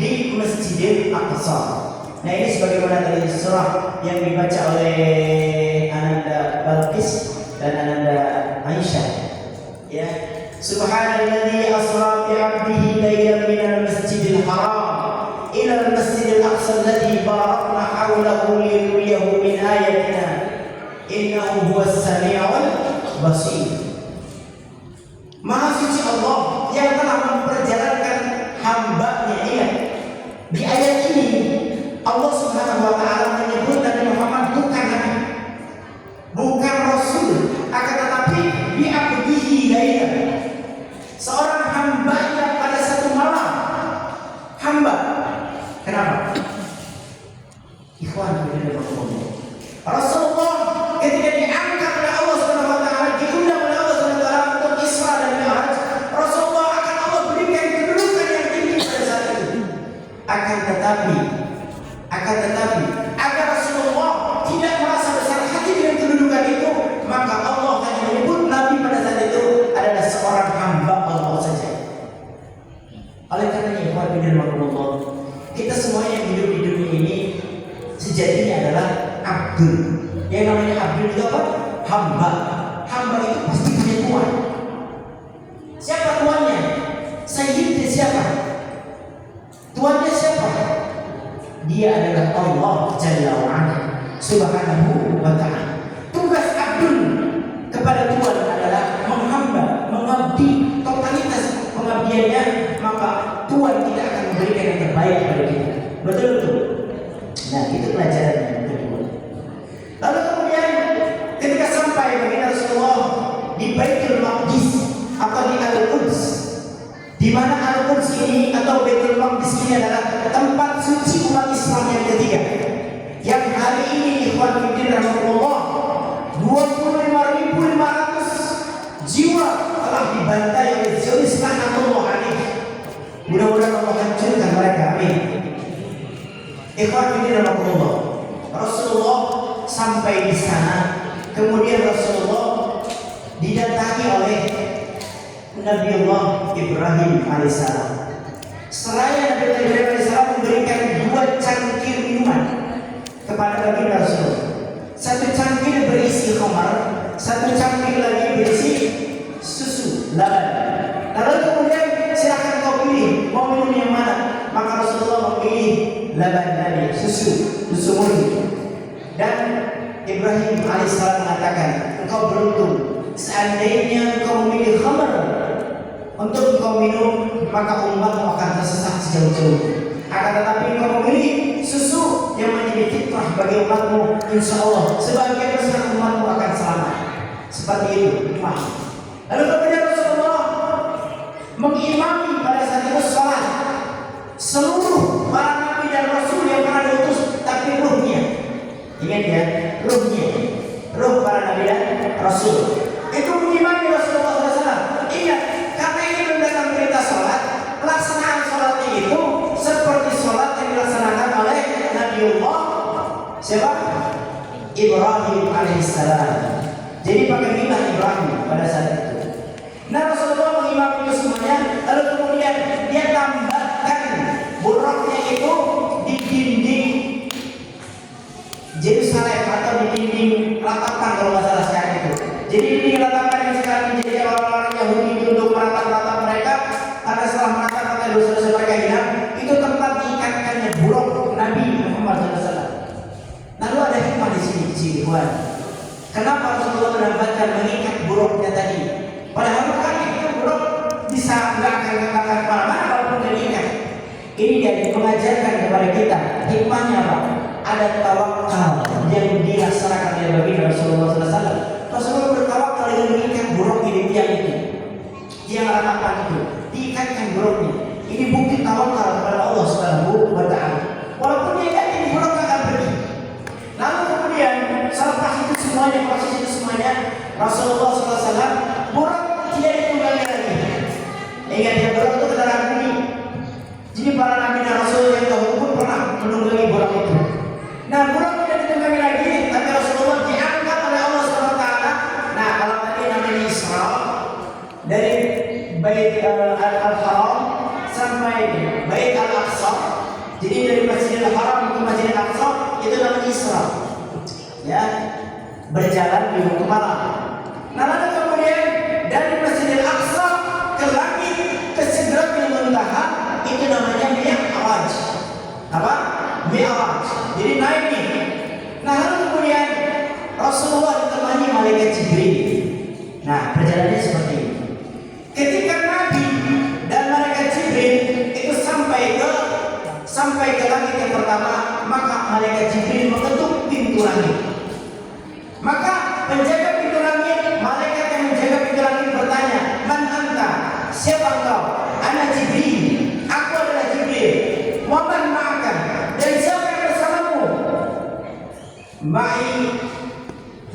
di Masjidil Aqsa. Nah, ini sebagaimana dari surah yang dibaca oleh Ananda Balqis dan Ananda Aisyah. Ya, Subhanalladzi asra bi 'abdihi laylan minal masjidil haram ila al-masjidil aqsa alladzi barakna hawlahu liyuriyahu min ayatina innahu huwas sami'ul basir. Maha suci Allah yang telah memperjalankan hamba-Nya. Ingat, di ayat ini Allah Subhanahu wa taala menyebut Nabi Muhammad bukan nabi, bukan rasul, akan tetapi bi 'abdihi laylan, seorang hamba-Nya pada satu malam. Hamba. Kenapa? Ikhwan fillah, Rasulullah ketika diangkat oleh Allah Subhanahu wa taala, diundang oleh Allah Subhanahu wa taala untuk Isra dan Mi'raj, Rasulullah akan Allah berikan kedudukan yang tinggi pada saat itu. Akan tetapi agar Rasulullah tidak merasa besar hati dengan kedudukan itu, maka Allah hanya menyebut Nabi pada saat itu adalah seorang hamba Allah saja. Oleh karenanya, kita semua yang hidup di dunia ini sejatinya adalah abdul. Yang namanya abdul itu apa? Hamba. Hamba itu pasti punya tuan. Siapa tuannya? Sayyidnya siapa? Tuannya siapa? Dia adalah Allah Jalla wa'ala Subhanahu wa ta'ala. Tugas abdul kepada Tuhan adalah menghamba, mengabdi, totalitas pengabdiannya, maka Tuhan tidak akan memberikan yang terbaik pada kita. Betul-betul. Nah, itu pelajaran yang kedua. Lalu kemudian ketika sampai baginda Rasulullah di Baitul Maqdis atau di Al-Quds, di mana Al-Quds ini atau Baitul Maqdis ini adalah tempat suci umat Islam yang ketiga, yang hari ini ikhwan fillah rahimahullah 25.500 jiwa telah dibantai oleh Zionis laknatullah alaihi. Mudah-mudahan Allah hancurkan mereka, amin. Ikhwan fillah rahimahullah, Rasulullah sampai di sana, kemudian Rasulullah didatangi oleh Nabi Allah Ibrahim alaihissalam. Seraya Nabi Allah Ibrahim alaihissalam memberikan 2 cangkir minuman kepada baginda Rasulullah. Satu cangkir berisi khamar, satu cangkir lagi berisi susu laban. Lalu kemudian silakan kau pilih mau minum yang mana. Maka Rasulullah memilih laban tadi, susu murni. Dan Ibrahim alaihissalam mengatakan, engkau beruntung, seandainya engkau memilih khamar untuk engkau minum, maka umatmu akan tersesat sejauh-jauh. Akan tetapi engkau memilih susu yang menjadi fitrah bagi umatmu, insya Allah sebagian besar umatmu akan selamat. Seperti itu. Lalu kemudian Rasulullah mengimami pada saat itu salat seluruh para nabi dan rasul yang pernah diutus, tapi ruhnya, ingat ya, ruh para nabi dan rasul itu mengimami Rasulullah SAW. Ingat, karena ini mendatang perintah salat, pelaksanaan salatnya itu seperti salat yang dilaksanakan oleh Nabiullah siapa? Ibrahim alaihissalam. Jadi pakai milah Ibrahim pada saat itu. Nah, Rasulullah mengimami itu semuanya, lalu kemudian dia tambahkan buruknya itu di dinding Yerusalem atau di dinding ratapan kalau nggak salah sekarang itu. Jadi dinding ratapan yang sekarang menjadi orang-orang Yahudi untuk meratap-ratap mereka, karena setelah meratap dosa-dosa mereka hilang, itu tempat diikatkannya buruk Nabi Muhammad SAW. Lalu ada hikmah di sini, Tuhan. Kenapa Rasulullah menambahkan mengikat buruknya tadi? Padahal bukan itu buruk bisa nggak akan kemana-mana walaupun diikat. Ini jadi mengajarkan kepada kita hikmahnya apa? Ada tawakal yang dilaksanakan oleh baginda Rasulullah SAW. Rasulullah bertawakal dengan mengikat buruk di tiang itu, tiang ratapan itu, diikatkan buruknya. Ini bukti tawakal kepada Allah Subhanahu wa Ta'ala. Walaupun dia yakin buruk akan pergi. Lalu kemudian selepas itu semuanya, proses itu semuanya, Rasulullah SAW buruk tidak ditunggangi lagi. Ingat ya, buruk itu kendaraan bumi. Jadi para nabi dan rasul yang dahulu pun pernah menunggangi buruk itu. Nah, buruk tidak ditunggangi lagi, tapi Rasulullah diangkat oleh Allah SWT. Nah, kalau tadi namanya Isra dari Bait Al-Haram sampai Bait Al-Aqsa, jadi dari Masjidil Haram ke Masjidil Aqsa itu namanya Isra. Ya, berjalan di waktu malam. Nah, lalu kemudian dari Masjidil Aqsa ke langit ke Sidratil Muntaha itu namanya Mi'raj. Apa? Mi'raj. Jadi naik nih. Nah, lalu kemudian Rasulullah ditemani malaikat Jibril. Nah, perjalanannya seperti ini. Ketika Nabi dan malaikat Jibril itu sampai ke langit yang pertama, maka malaikat Jibril mengetuk pintu langit. Maka penjaga pintu langit, malaikat yang menjaga pintu langit bertanya, "Man anta?" Siapa engkau? "Ana Jibril." Aku adalah Jibril. "Wa man ma'aka?" Dan siapa yang bersamamu? "Ma'i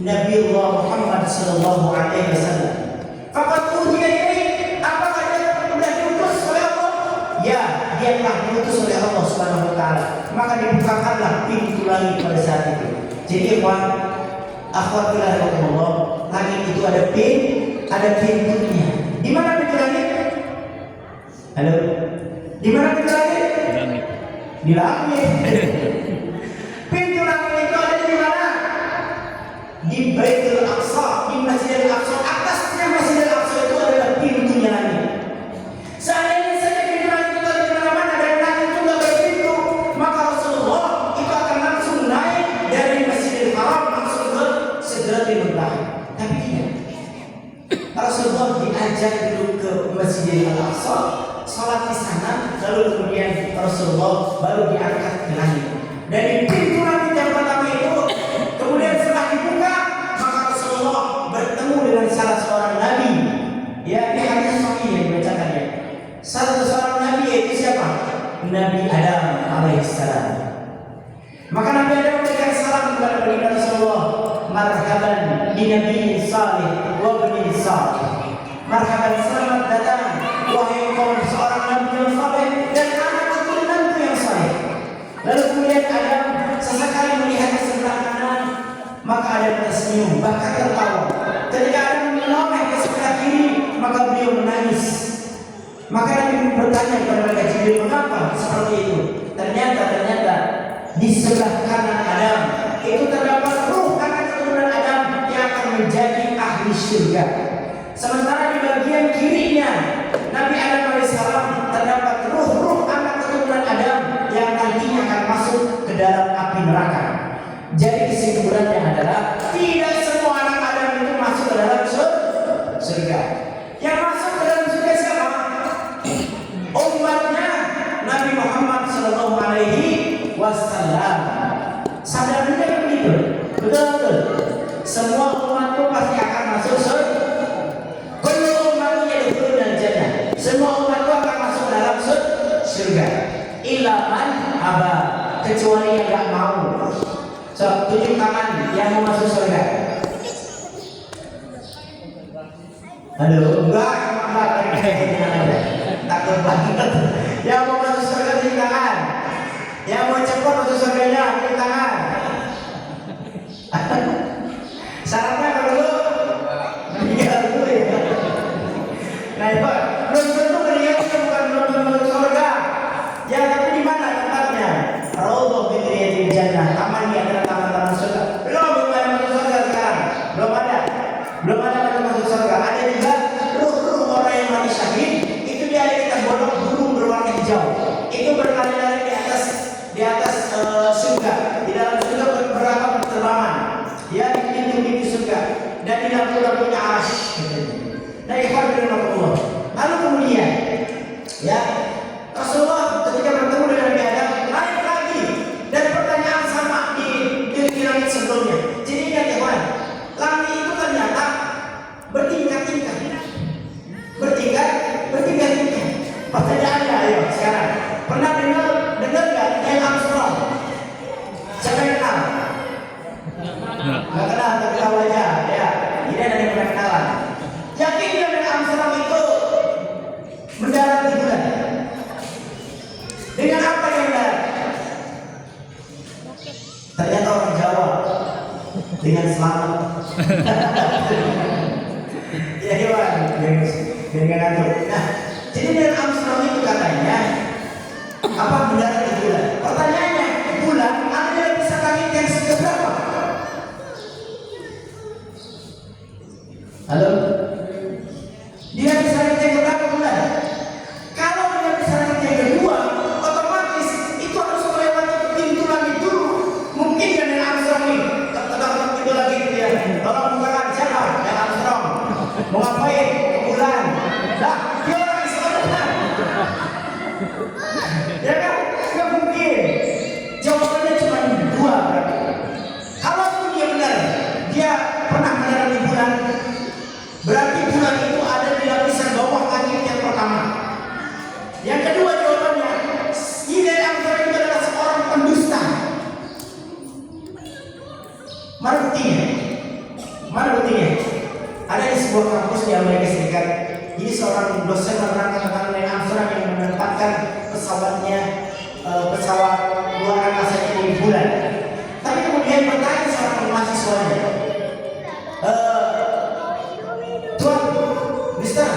Nabiullah Muhammad sallallahu alaihi wasallam." Faqad uhiya ilaih. Apakah dia sudah diutus oleh Allah? Ya, dia telah diutus oleh Allah Subhanahu wa Ta'ala. Maka dibukakanlah pintu langit pada saat itu. Jadi akhwat fillah rahimakumullah, langit itu ada pintunya. Di mana pintu langit? Halo? Di mana pintu langit? Di langit. Pintu langit itu ada di mana? Di Baitul Aqsa, di Masjidil Aqsa. Atasnya Masjidil Aqsa itu adalah pintunya langit. Seandainya saja pintu langit itu ada di mana-mana dan langit itu nggak berpintu, maka Rasulullah itu akan langsung naik dari Masjidil Haram langsung ke Sidratil Muntaha. Tapi tidak. Rasulullah diajak dulu ke Masjidil Aqsa, sholat di sana, lalu kemudian Rasulullah baru diangkat ke langit. Dari pintu langit yang pertama itu, kemudian setelah dibuka, maka Rasulullah bertemu dengan salah seorang nabi. Ya, ini hadis sahih yang dibacakan ya. Salah seorang nabi yaitu siapa? Nabi Adam alaihissalam. Maka Nabi Adam memberikan salam kepada baginda Rasulullah, "Marhaban bi nabiyyin salih wa bani salih." Marhaban, selamat datang wahai kaum seorang nabi yang saleh dan anak keturunanku yang saleh. Lalu kemudian Adam sesekali melihat ke sebelah kanan, maka Adam tersenyum bahkan tertawa. Ketika Adam menoleh ke sebelah kiri, maka beliau menangis. Maka Nabi bertanya kepada malaikat Jibril, "Mengapa seperti itu?" Ternyata di sebelah kanan Adam itu terdapat ruh anak keturunan Adam yang akan menjadi ahli surga. Sementara di bagian kirinya Nabi Adam alaihissalam terdapat ruh anak keturunan Adam yang nantinya akan masuk ke dalam api neraka. Jadi kesimpulannya adalah surga. Yang masuk ke dalam surga siapa? Umatnya Nabi Muhammad Sallallahu Alaihi Wasallam. Sadarnya begitu, betul. Semua umatku pasti akan masuk surga. Kullu ummati yadkhuluna jannah. Semua umatku akan masuk dalam surga. Illa man aba, kecuali yang enggak mau. So, tunjuk tangan yang mau masuk surga. Halo, enggak, takut banget. Yang mau masuk surga tunjuk tangan. Yang mau cepat masuk surganya tunjuk tangan. Syaratnya kalau dulu meninggal dulu ya. Nah itu belum tentu meninggal itu bukan belum tentu masuk surga. Ya tapi di mana tempatnya? Raudhah min riyadil jannah. Taman di antara taman-taman surga. Belum ada masuk surga sekarang. Belum ada masuk surga. Ada juga ruh orang yang mati syahid. Itu dia ada kita bolong burung berwarna hijau. Itu berlari-lari di atas surga. Di dalam surga beberapa penerbangan. Ya di pintu-pintu surga dan di lampu-lampunya arsy. Nah ikhwan fillah. Lalu kemudian ya Rasulullah ketika bertemu dengan Nabi Adam naik lagi dan pertanyaan sama di langit sebelumnya. Jadi ingat ikhwan, langit itu ternyata bertingkat-tingkat. Pertanyaannya ayo sekarang, pernah dengar nggak Neil Armstrong? Siapa yang kenal? Nggak kenal, tapi tahu aja. Ya, ini ada yang pernah kenalan. Yakin dia Neil Armstrong itu mendarat di bulan? Dengan apa yang mendarat? Ternyata orang Jawa dengan selamat. Ya hewan, dengan ngantuk. Nah, jadi Neil Armstrong itu katanya apa mendarat di bulan? Pertanyaannya, bulan ada bisa langit yang seberapa? Halo? Dia bisa langit yang berapa bulan? Kalau dia bisa langit yang kedua, otomatis itu harus melewati pintu langit dulu. Mungkin ya Neil Armstrong ini tetap pintu lagi dia. Tolong bukakan siapa? Neil Armstrong. Mau ngapain? Ke bulan. Nah, dia orang Islam. Ya kan? Nggak mungkin. Jawabannya cuma dua. Kalau dia benar, dia pernah mendarat di bulan, berarti bulan itu ada di lapisan bawah langit yang pertama. Yang kedua jawabannya, Neil Armstrong itu adalah seorang pendusta. Mana buktinya? Ada di sebuah kampus di Amerika Serikat. Jadi seorang dosen menerangkan tentang Neil Armstrong yang menempatkan pesawat luar angkasa di bulan. Tapi kemudian bertanya seorang mahasiswanya, Tuan, Mister,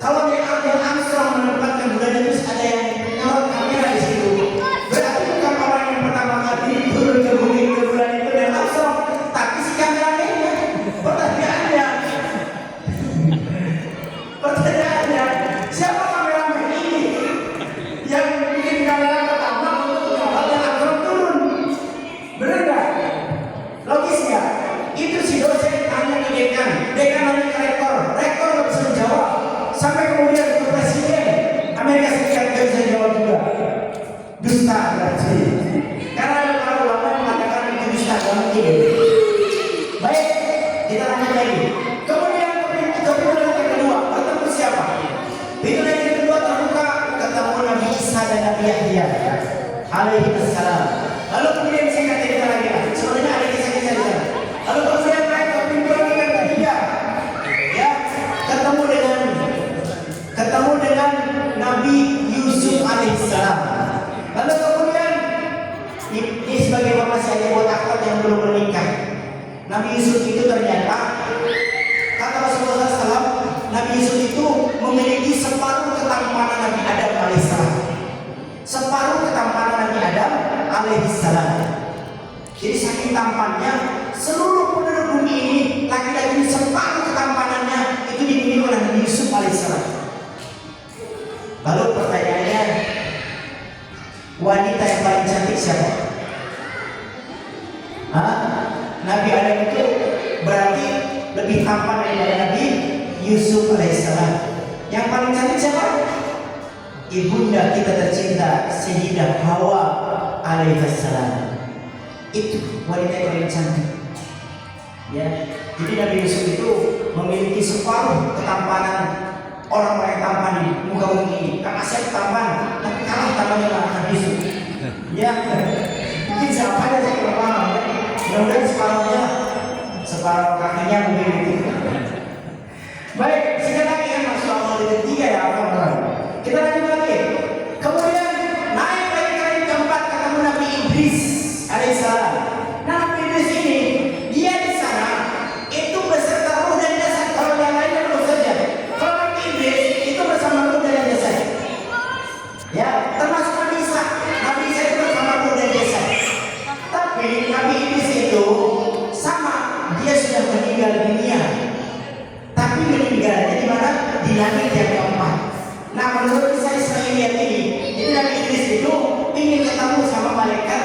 kalau Neil Armstrong menempatkan bulan itu ada yang nyorot kamera di situ, berarti bukan orang yang pertama kali turun ke bumi ke bulan itu Neil Armstrong, tapi si kameramennya. Pertanyaannya, siapa kameramen ini yang bikin kamera pertama untuk nyorot Neil Armstrong turun? Benar nggak? Logis nggak? Itu si dosen tanya ke dekan nanya ke rektor nggak bisa menjawab, sampai kemudian ke presiden Amerika Serikat nggak bisa jawab juga. Dusta berarti. Karena para ulama mengatakan itu dusta, nggak mungkin. Baik, kita lanjut lagi. Kemudian yang kedua, ketemu siapa? Pintu yang kedua terbuka, ketemu Nabi Isa dan Nabi Yahya alaihi salam. Lalu kemudian saya cerita lagi. Sebenarnya ada kisah-kisah di sana. Lalu kemudian naik ke pintu yang ketiga, ya, ketemu dengan Nabi Yusuf alaihissalam. Lalu kemudian ini sebagai informasi aja buat akhwat yang belum menikah. Nabi Yusuf itu ternyata kata Rasulullah SAW, Nabi Yusuf itu memiliki separuh ketampanan Nabi Adam alaihissalam. Separuh ketampanan Nabi Adam alaihissalam. Jadi saking tampannya, seluruh penduduk bumi ini laki-laki separuh ketampanannya itu dimiliki oleh Nabi Yusuf alaihissalam. Lalu pertanyaannya, wanita yang paling cantik siapa? Nabi Adam itu berarti lebih tampan daripada Nabi Yusuf alaihissalam. Yang paling cantik siapa? Ibunda kita tercinta Sayyidah Hawa alaihissalam. Itu wanita yang paling cantik. Ya, jadi Nabi Yusuf itu memiliki separuh ketampanan orang-orang yang tampan di muka bumi ini. Karena saya tampan, tapi kalah tampannya Nabi Yusuf. Ya, mungkin siapa aja saya kurang paham. Mudah-mudahan separuh kakinya begitu. Baik, sekali lagi ya, Masya Allah, di ketiga ya orang-orang. Kita lanjut lagi. Kemudian naik lagi ke yang keempat, ketemu Nabi Idris alaihissalam. Nah, Nabi Idris ini dia di sana itu beserta ruh dan jasad. Kalau yang lainnya belum saja. Kalau Nabi Idris itu bersama ruh dan jasad. Ya, termasuk Nabi Isa. Nabi Isa itu bersama ruh dan jasad. Tapi Nabi Idris itu sama, dia sudah meninggal dunia. Tapi meninggalnya di mana? Di langit yang keempat. Nah, menurut saya lihat ini, jadi Nabi Idris itu ingin ketemu sama malaikat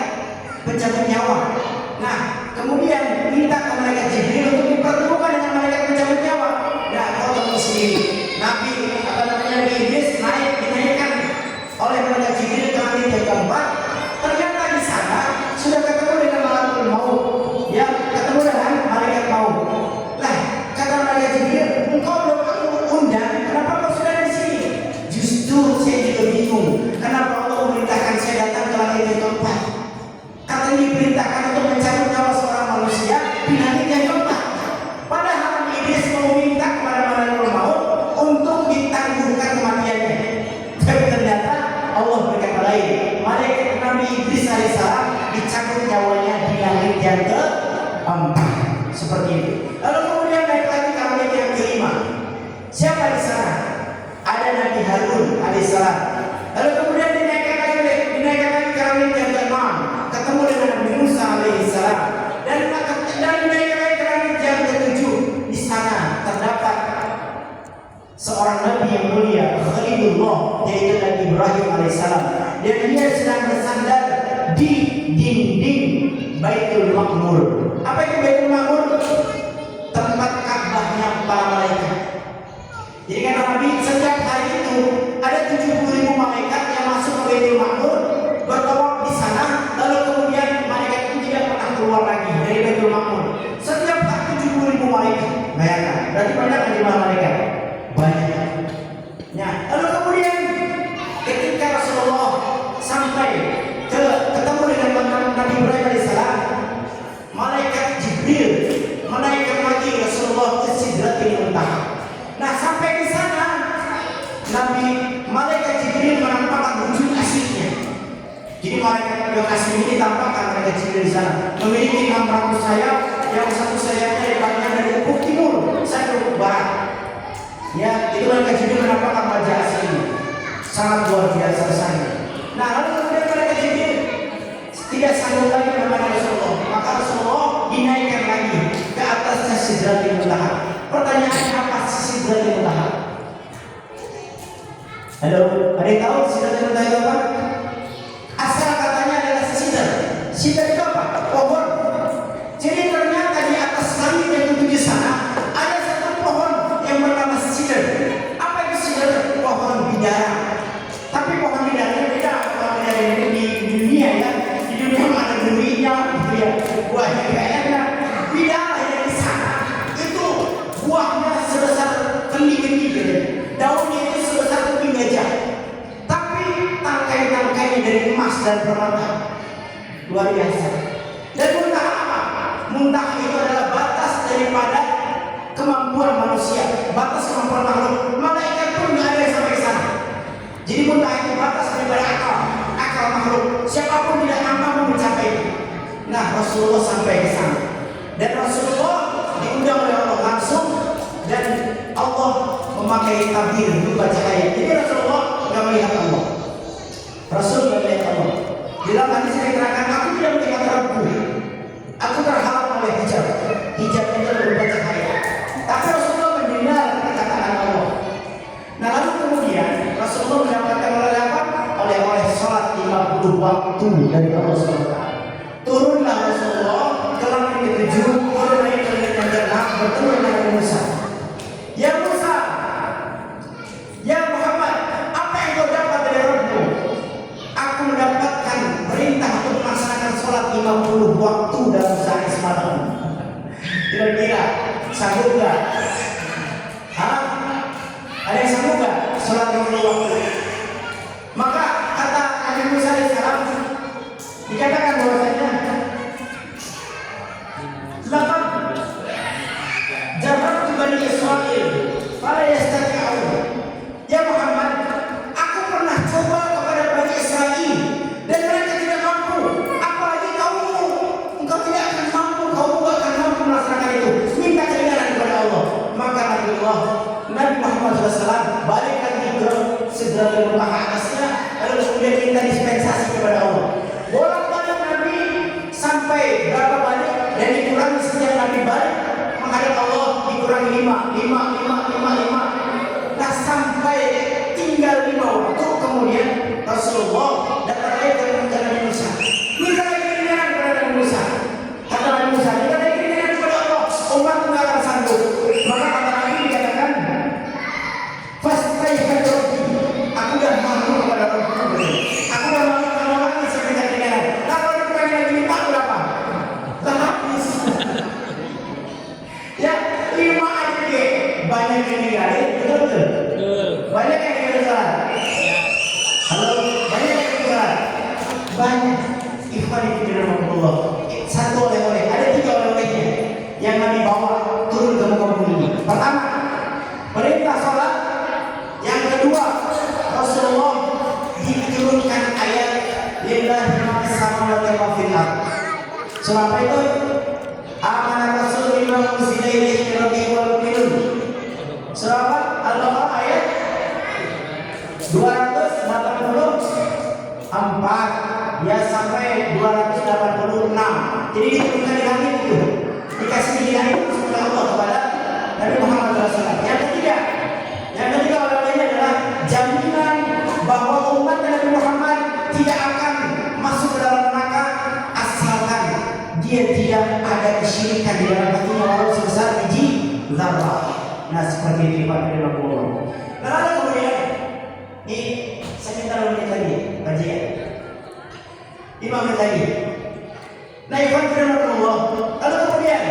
pencabut nyawa. Nah, kemudian minta ke malaikat Jibril untuk dipertemukan dengan malaikat pencabut nyawa. Nah, kau tahu sendiri, Nabi Idris dinaikkan oleh malaikat Jibril ke langit yang keempat. Ternyata di sana sudah ketemu dengan malaikat maut. Ya, ketemu dengan malaikat maut. Lah, kata malaikat Jibril, engkau belum aku undang, kenapa kau sudah di sini? Justru saya juga bingung, kenapa Allah memerintahkan saya datang ke langit yang keempat. Katanya diperintahkan untuk mencabut nyawa seorang manusia di langit yang keempat. Padahal Nabi Idris meminta kepada malaikat maut untuk ditangguhkan kematiannya. Tapi ternyata Allah berkata lain. Malaikat Nabi Idris alaihissalam dicabut nyawanya di langit yang keempat. Seperti itu. Lalu kemudian naik lagi ke langit yang kelima. Siapa di sana? Ada Nabi Harun alaihissalam. Lalu kemudian dinaikkan lagi ke langit yang keenam. Ketemu dengan Nabi Musa alaihissalam. Dan dinaikkan lagi ke langit yang ketujuh. Di sana terdapat seorang Nabi yang mulia, Khalilullah, yaitu Nabi Ibrahim alaihissalam. Dan dia sedang bersandar di dinding Baitul Ma'mur. Apa itu Baitul Ma'mur? Tempat Ka'bahnya para malaikat. Jadi kata Nabi, setiap hari itu ada 70.000 malaikat yang masuk ke Baitul Ma'mur, bertawaf di sana, lalu kemudian malaikat itu tidak pernah keluar lagi dari Baitul Ma'mur. Setiap hari 70.000 malaikat. Bayangkan, berarti banyak jumlah malaikat. Banyak. Ya, lalu kemudian ketika Rasulullah sampai ketemu dengan Nabi Ibrahim alaihissalam, malaikat Jibril menaikkan lagi Rasulullah ke Sidratil Muntaha. Nah, sampai di sana malaikat Jibril menampakkan wujud aslinya. Jadi malaikat yang asli ini ditampakkan malaikat Jibril di sana. Memiliki 6 rambut sayap, yang satu sayapnya lebarnya dari ufuk timur sampai ufuk barat. Ya, itu malaikat Jibril menampakkan wajah aslinya. Sangat luar biasa besarnya. Nah, lalu kemudian malaikat Jibril tidak sanggup lagi menemani Rasulullah, maka Rasulullah dinaikkan lagi ke atasnya Sidratil Muntaha. Pertanyaannya, apa Sidratil Muntaha? Halo, ada yang tahu Sidratil Muntaha itu apa? Asal katanya adalah sidar. Sidar itu apa? Pohon. Jadi ternyata di atas langit yang tujuh sana ada satu pohon yang bernama sidar. Apa itu sidar? Pohon bidara. Tapi pohon bidara beda. Pohon bidara di dunia ya. Di dunia ada durinya, gitu ya. Buahnya kayaknya bidara yang di sana itu buahnya sebesar kendi-kendi gitu. Daunnya itu sebesar kuping gajah. Tapi tangkai-tangkainya dari emas dan permata. Luar biasa. Dan muntaha apa? Muntaha itu adalah batas daripada kemampuan manusia, batas kemampuan makhluk. Malaikat pun tidak ada yang sampai ke sana. Jadi muntaha itu batas daripada akal makhluk. Siapapun tidak mampu mencapai. Nah, Rasulullah sampai ke sana. Dan Rasulullah diundang oleh Allah langsung, dan Allah memakai tabir berupa cahaya. Jadi Rasulullah tidak melihat Allah. Rasul tidak melihat Allah. Dalam hadis ini diterangkan, aku tidak melihat Rabbu. Aku terhalang oleh hijab. Hijab itu berupa cahaya. Tapi Rasulullah mendengar perkataan Allah. Nah, lalu kemudian Rasulullah mendapatkan oleh apa? Oleh sholat 50 waktu dari Allah SWT. Turunlah Rasulullah ke langit ke-7, turun lagi ke langit yang ke-6, bertemu dengan Musa. Ya Musa, perlu waktu. Maka kata Nabi Musa alaihissalam dikatakan bahwasanya laqad jarabtu bani Israil fala yastati'un. Ya Muhammad, aku pernah coba kepada Bani Israel dan mereka tidak mampu. Apalagi kaummu, engkau tidak akan mampu, kaummu akan mampu melaksanakan itu. Minta keringanan kepada Allah. Maka Nabi Muhammad SAW balik lagi ke Sidratul Muntaha atasnya, lalu kemudian minta dispensasi kepada Allah. Bolak-balik Nabi sampai berapa balik dan dikurangi setiap Nabi balik menghadap Allah dikurangi 5. Nah sampai tinggal 5 waktu kemudian Rasulullah datang lagi kepada Nabi Musa. Minta keringanan kepada Nabi Musa. Kata Nabi Musa, minta keringanan kepada Allah. Umat tidak akan sanggup. Maka kata Nabi dikatakan, Fastaihat Rabbi. Aku dah malu kepada Rabbi. Aku dah malu kepada Allah saya minta keringanan. Nah kalau dikurangi lagi 5 berapa? Dah habis. Ya 5 aja deh. Banyak yang digaris, betul? Banyak yang digaris salah. Halo, banyak yang digaris. Banyak. Ikhwan fillah. Satu oleh-oleh, ada 3 oleh-olehnya yang Nabi bawa turun ke muka bumi ini. Pertama, perintah salat. Yang kedua, Rasulullah diturunkan ayat lillahi ma fis samawati wa fil ardh. Surah apa itu? Amanah Rasul bima unzila ilaihi min rabbihi wal mu'minun. Surah apa? Al-Baqarah ayat 284 ya sampai 286. Jadi diturunkan di langit itu, dikasih pilihan itu oleh Allah kepada Nabi Muhammad SAW. Yang ketiga oleh-olehnya adalah jaminan bahwa umat Nabi Muhammad tidak akan masuk ke dalam neraka asalkan dia tidak ada kesyirikan di dalam hatinya walau sebesar biji zarrah. Nah seperti itu Pak Firmanullah. Lalu kemudian ini saya minta 5 menit lagi, kajian 5 menit lagi. Nah Pak Firmanullah. Lalu kemudian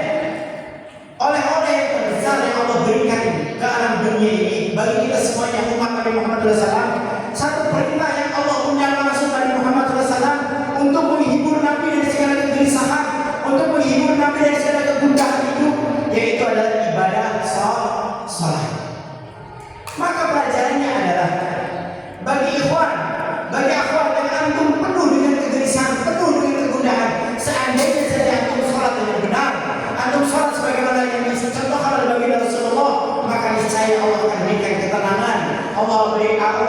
oleh-oleh yang terbesar yang Allah berikan ke alam dunia ini bagi kita semuanya umat Nabi Muhammad SAW. Satu perintah yang Allah punya langsung Nabi Muhammad SAW untuk menghibur Nabi dari segala kegelisahan, untuk menghibur Nabi dari segala kegundahan hidup, yaitu adalah ibadah salat. Maka pelajarannya adalah bagi ikhwan, bagi akhwat yang antum penuh dengan kegelisahan, penuh dengan kegundahan, seandainya saja antum salat dengan benar, antum salat sebagaimana yang dicontohkan oleh baginda Rasulullah, maka niscaya Allah akan berikan ketenangan, Allah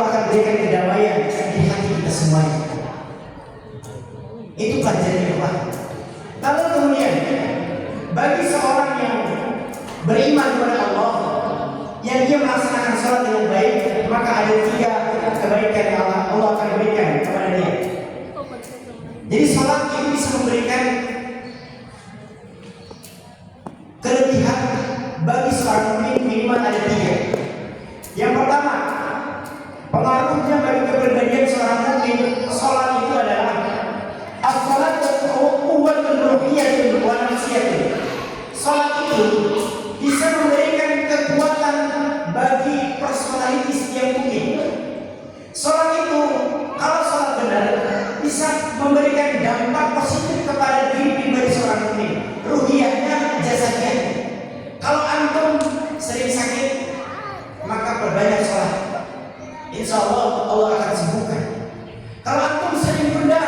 akan berikan kedamaian di hati kita semuanya. Itu pelajaran ikhwan. Lalu kemudian bagi seorang yang beriman kepada Allah, yang dia melaksanakan salat dengan baik, maka ada 3 kebaikan yang Allah akan berikan kepada dia. Jadi salat itu bisa memberikan kelebihan bagi seorang mukmin minimal ada 3. Yang pertama, pengaruhnya bagi kepribadian seorang mukmin, salat itu adalah as-salatu quwwatun ruhiyyatun wa nafsiyyatun. Salat itu bisa memberikan kekuatan bagi personality setiap mukmin. Salat itu kalau salat benar bisa memberikan dampak positif kepada diri pribadi seorang mukmin. Ruhiyahnya, jasadiahnya. Kalau antum sering sakit, maka perbanyak salat. Insya Allah Allah akan sembuhkan. Kalau antum sering rendah,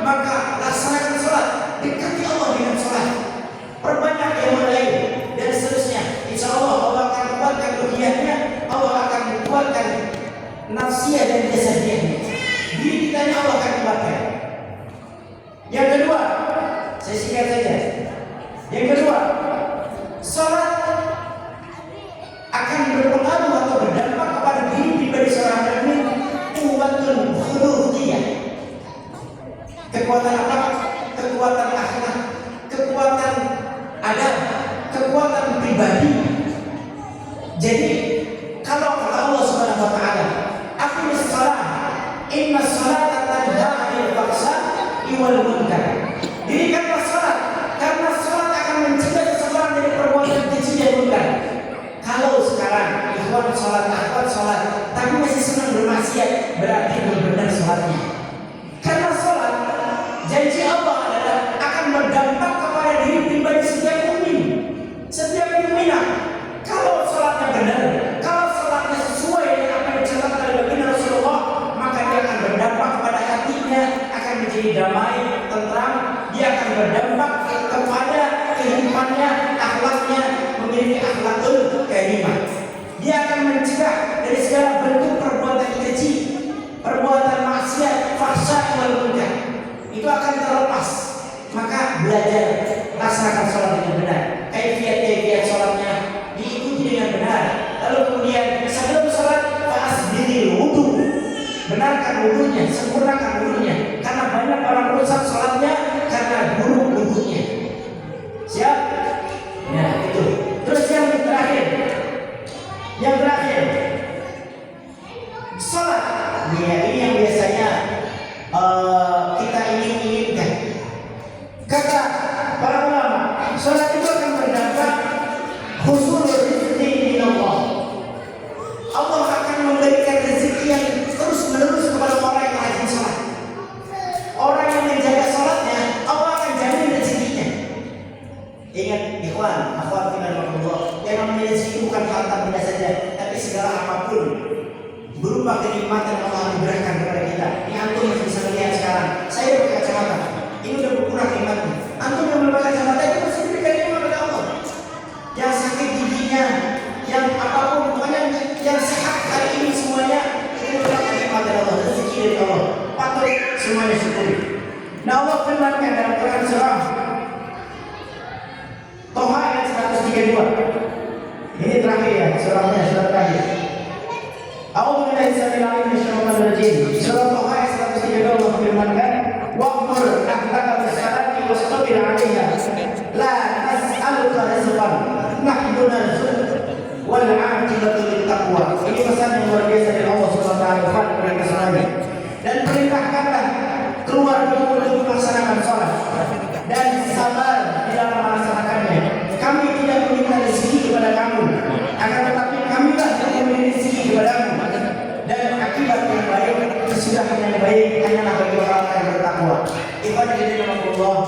maka laksanakan salat, dekati Allah dengan salat, perbanyak yang lain dan seterusnya. Insya Allah Allah akan kuatkan ruhiyahnya, Allah akan kuatkan nafsiyah dan jasadiahnya. Diri kita ini Allah akan kuatkan. Yang kedua, saya singkat saja. Yang kedua, salat akan berpengaruh atau berdampak kepada diri pribadi seorang mukmin, quwwatun khuluqiyah. Kekuatan apa? Kekuatan akhlak, kekuatan adab, kekuatan pribadi. Jadi kalau kata Allah Subhanahu wa taala, "Aqimis shalah, inna sholata tanha 'anil fahsya'i wal munkar." Dirikanlah salat karena salat akan mencegah seseorang dari perbuatan keji dan munkar. Kalau sekarang ikhwan salat, akhwat salat, tapi masih senang bermaksiat, berarti belum benar sholatnya. Karena sholat, janji Allah adalah akan berdampak kepada diri pribadi setiap mukmin, setiap mukminah. Kalau sholatnya benar, kalau sholatnya sesuai dengan apa yang dicatatkan oleh baginda Rasulullah, maka dia akan berdampak kepada hatinya, akan menjadi damai, tentram. Dia akan berdampak kepada kehidupannya, akhlaknya, memiliki akhlakul karimah. Dia akan mencegah dari segala bentuk perbuatan keji, perbuatan maksiat, fahsya, wal munkar. Itu akan terlepas. Maka belajar laksanakan sholat dengan benar. Kaifiat sholatnya diikuti dengan benar. Lalu kemudian sebelum sholat fasbiril wudu, benarkan wudunya, sempurnakan wudunya. Karena banyak orang rusak sholatnya karena buruk wudunya. Siap? Ya itu. Terus yang terakhir, sholat. Ya, ini yang biasanya kita inginkan. Kata para ulama, sholat itu akan berdampak husul rezeki min Allah. Allah akan memberikan rezeki yang terus menerus kepada orang yang rajin sholat. Orang yang menjaga sholatnya, Allah akan jamin rezekinya. Ingat, ikhwan, akhwat fillah, yang namanya rezeki bukan harta benda saja, tapi segala apapun berupa kenikmatan yang Allah anugerahkan kepada kita. Ini antum yang bisa melihat sekarang. Saya pakai kacamata, ini udah berkurang nikmatnya. Antum yang berpakai kacamata itu masih diberikan nikmat oleh Allah. Yang sakit giginya, yang apapun, pokoknya yang sehat hari ini semuanya itu merupakan nikmat dari Allah, rezeki dari Allah. Patut semuanya syukuri. Nah, Allah firmankan dalam Quran surah Toha ayat 132. Ini terakhir ya, surah terakhir. A'udzu billahi samil alim minasyaitonir rajim. Surah Toha ayat 132 Allah firmankan, "Wa'mur ahlaka bis-salati wastabir 'alaiha. La nas'aluka rizqan, nahnu narzuquka wal 'aqibatu lit-taqwa." Ini pesan yang luar biasa dari Allah Subhanahu wa taala kepada semuanya. Dan perintahkanlah keluarga untuk melaksanakan sholat dan sabar di dalam melaksanakannya. Kami tidak meminta rezeki kepada kamu, akan tetapi kamilah yang memberi rezeki kepadamu. Dan akibat yang baik, kesudahan yang baik hanyalah bagi orang yang bertakwa. Ibadah di dalam Allah.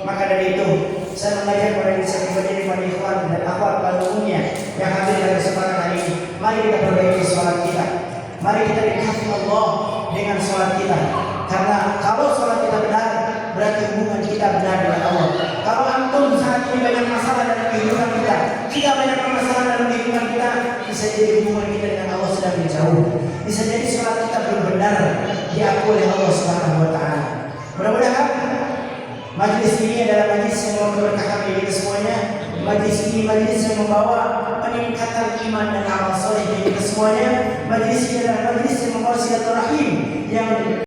Maka dari itu, saya mengajak kepada diri saya menjadi ikhwan dan akhwat pada umumnya yang hadir pada kesempatan hari ini. Mari kita perbaiki sholat kita. Mari kita dekati Allah dengan sholat kita. Karena kalau sholat kita benar, berarti hubungan kita benar dengan Allah. Kalau antum saat ini banyak masalah dalam kehidupan kita banyak masalah dalam kehidupan kita, bisa jadi hubungan kita dengan Allah sedang menjauh. Bisa jadi sholat kita belum benar diakui oleh Allah Subhanahu wa taala. Mudah-mudahan majlis ini adalah majlis yang memberkahkan bagi kita semuanya. Majlis ini majlis yang membawa peningkatan iman dan amal soleh bagi kita semuanya. Majlis ini adalah majlis yang membawa silaturahim yang